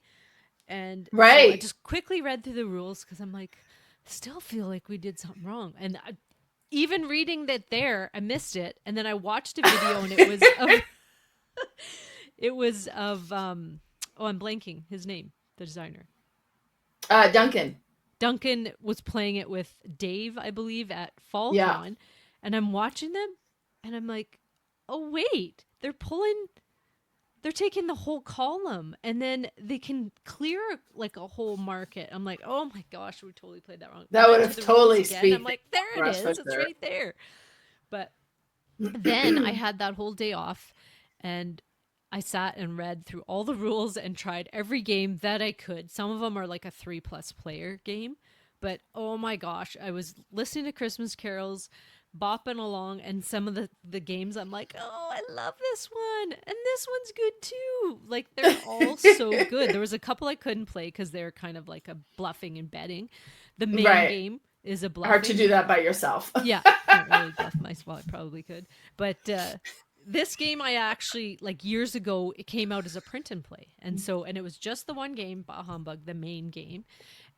And so I just quickly read through the rules because I'm like, still feel like we did something wrong. And even reading that there, I missed it. And then I watched a video and it was of, I'm blanking his name, the designer. Duncan. Duncan was playing it with Dave, I believe, at FallCon. Yeah. And I'm watching them and I'm like, oh, wait, they're taking the whole column and then they can clear like a whole market. I'm like, oh my gosh, we totally played that wrong. That would have totally speed. I'm like, there it is. It's right there. But then I had that whole day off and I sat and read through all the rules and tried every game that I could. Some of them are like a 3+ player game, but oh my gosh, I was listening to Christmas carols, bopping along, and some of the games I'm like, oh, I love this one and this one's good too. Like they're all so good. There was a couple I couldn't play because they're kind of like a bluffing and betting. The main game is a bluffing. Hard to do that by yourself. Yeah, I can't really bluff myself. I probably could, but this game I actually, like years ago, it came out as a print and play, and it was just the one game, Bah Humbug, the main game,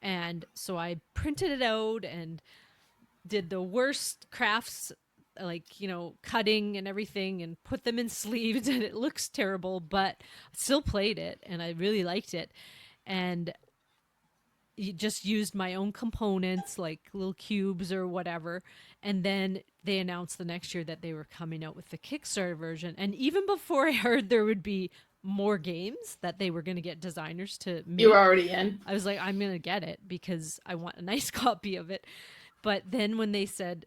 and so I printed it out and did the worst crafts, like, cutting and everything and put them in sleeves and it looks terrible, but still played it and I really liked it. And you just used my own components, like little cubes or whatever. And then they announced the next year that they were coming out with the Kickstarter version. And even before I heard there would be more games that they were going to get designers to make. You were already in. I was like, I'm going to get it because I want a nice copy of it. But then when they said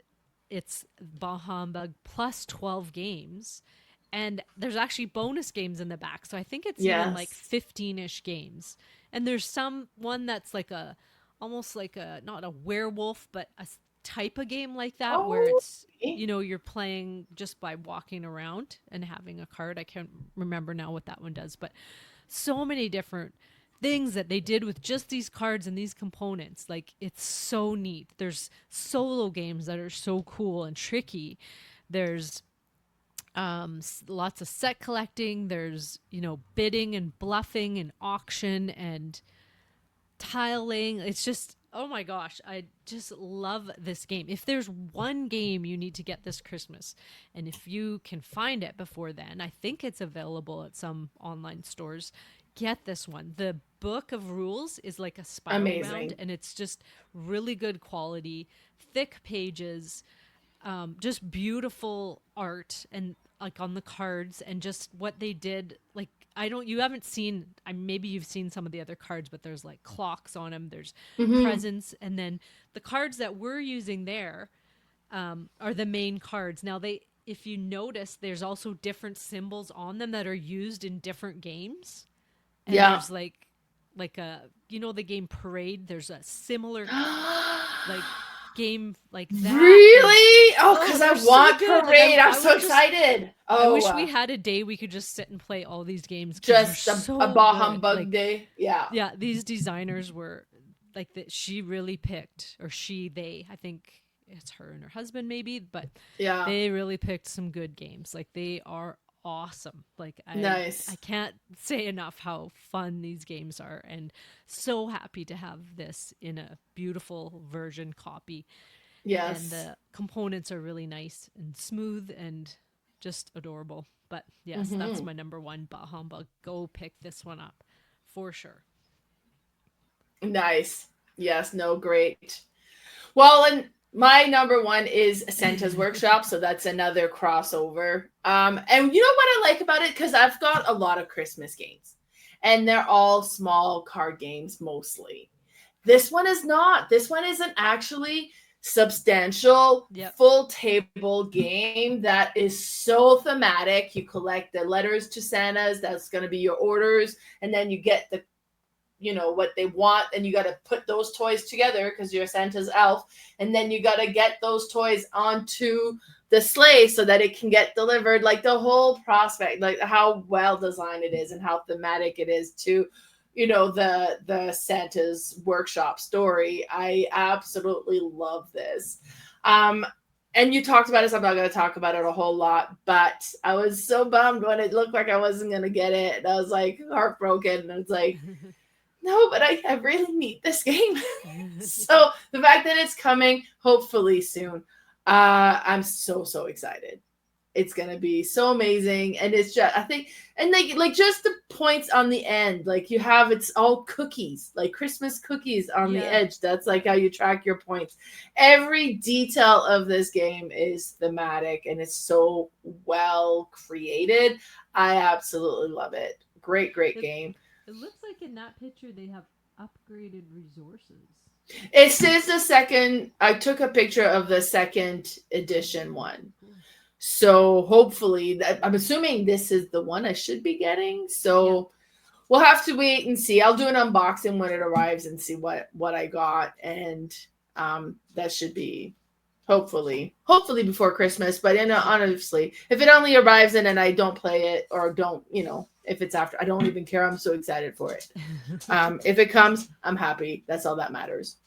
it's Bah Humbug plus 12 games, and there's actually bonus games in the back. So I think it's even like 15-ish games. And there's one that's like almost like not a werewolf, but a type of game like that where it's, you're playing just by walking around and having a card. I can't remember now what that one does, but so many different things that they did with just these cards and these components. Like, it's so neat. There's solo games that are so cool and tricky. There's lots of set collecting. There's, bidding and bluffing and auction and tiling. It's just, oh my gosh, I just love this game. If there's one game you need to get this Christmas, and if you can find it before then, I think it's available at some online stores, get this one. The book of rules is like a spiral bound, and it's just really good quality, thick pages, just beautiful art, and like on the cards, and just what they did. Like, you haven't seen, maybe you've seen some of the other cards, but there's like clocks on them, there's presents, and then the cards that we're using there are the main cards. Now, if you notice, there's also different symbols on them that are used in different games. And there's like the game Parade, there's a similar like game like that. Really? Because I want so Parade. I'm so excited. I wish we had a day we could just sit and play all these games. Just a Bah Humbug day. Yeah. Yeah, these designers were like she really picked, or they, I think it's her and her husband maybe, but they really picked some good games. Like, they are awesome. Like, I can't say enough how fun these games are, and so happy to have this in a beautiful version copy. Yes. And the components are really nice and smooth and just adorable. But yes, that's my number one, Bah Humbug. Go pick this one up for sure. Nice. Yes, no, great. Well, and my number one is Santa's Workshop, so that's another crossover. And you know what I like about it? Because I've got a lot of Christmas games, and they're all small card games mostly. This one is not. This one is an actually substantial, full table game that is so thematic. You collect the letters to Santa's. That's going to be your orders, and then you get the what they want, and you got to put those toys together because you're Santa's elf, and then you got to get those toys onto the sleigh so that it can get delivered. Like, the whole prospect, like how well designed it is and how thematic it is to the Santa's Workshop story. I absolutely love this. And you talked about it, so I'm not going to talk about it a whole lot, but I was so bummed when it looked like I wasn't going to get it, and I was like heartbroken, and it's like, no, but I really need this game. So the fact that it's coming hopefully soon, I'm so excited. It's going to be so amazing. And it's just, I think, and like just the points on the end, like it's all cookies, like Christmas cookies on the edge. That's like how you track your points. Every detail of this game is thematic, and it's so well created. I absolutely love it. Great game. It looks like in that picture they have upgraded resources. It says the second. I took a picture of the second edition one. So hopefully, I'm assuming this is the one I should be getting. So we'll have to wait and see. I'll do an unboxing when it arrives and see what I got. And that should be hopefully before Christmas. But honestly, if it only arrives and then I don't play it, or don't, if it's after, I don't even care. I'm so excited for it. If it comes, I'm happy. That's all that matters.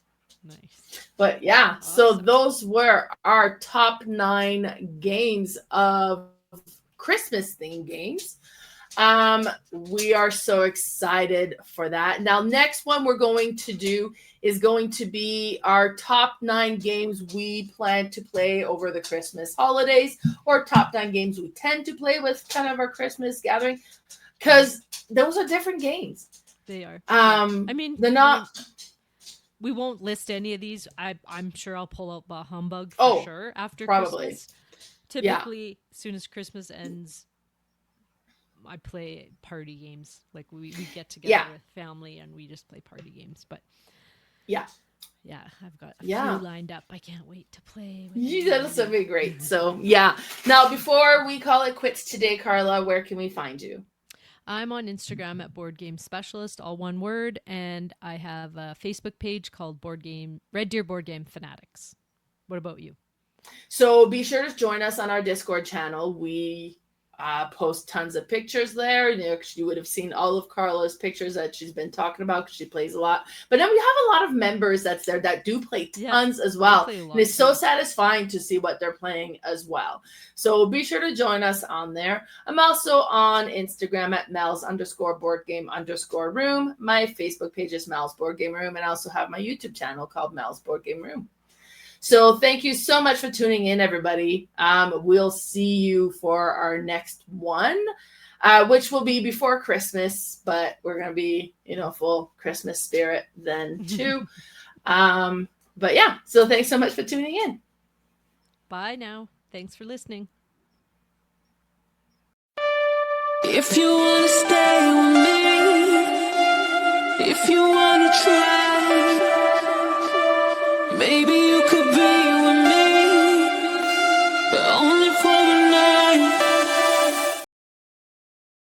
Nice. But awesome. So those were our top 9 games of Christmas themed games. We are so excited for that. Now, next one we're going to do is going to be our top 9 games we plan to play over the Christmas holidays, or top 9 games we tend to play with kind of our Christmas gathering, because those are different games. They are. They're not. We won't list any of these. I'm sure I'll pull out Bah Humbug for sure after probably. Christmas. Typically, as soon as Christmas ends, I play party games. Like we get together with family and we just play party games. But yeah, I've got a few lined up. I can't wait to play. That'll be great. So yeah. Now, before we call it quits today, Carla, where can we find you? I'm on Instagram at boardgamespecialist, all one word, and I have a Facebook page called Red Deer Boardgame Fanatics. What about you? So be sure to join us on our Discord channel. We post tons of pictures there. You would have seen all of Carla's pictures that she's been talking about because she plays a lot. But then we have a lot of members that's there that do play tons as well. And it's so satisfying to see what they're playing as well. So be sure to join us on there. I'm also on Instagram at Mel's_boardgame_room. My Facebook page is Mel's Board Game Room. And I also have my YouTube channel called Mel's Board Game Room. So thank you so much for tuning in, everybody. We'll see you for our next one, which will be before Christmas, but we're going to be, full Christmas spirit then too. But yeah, so thanks so much for tuning in. Bye now. Thanks for listening. If you want to stay with me, if you want to try, maybe you could be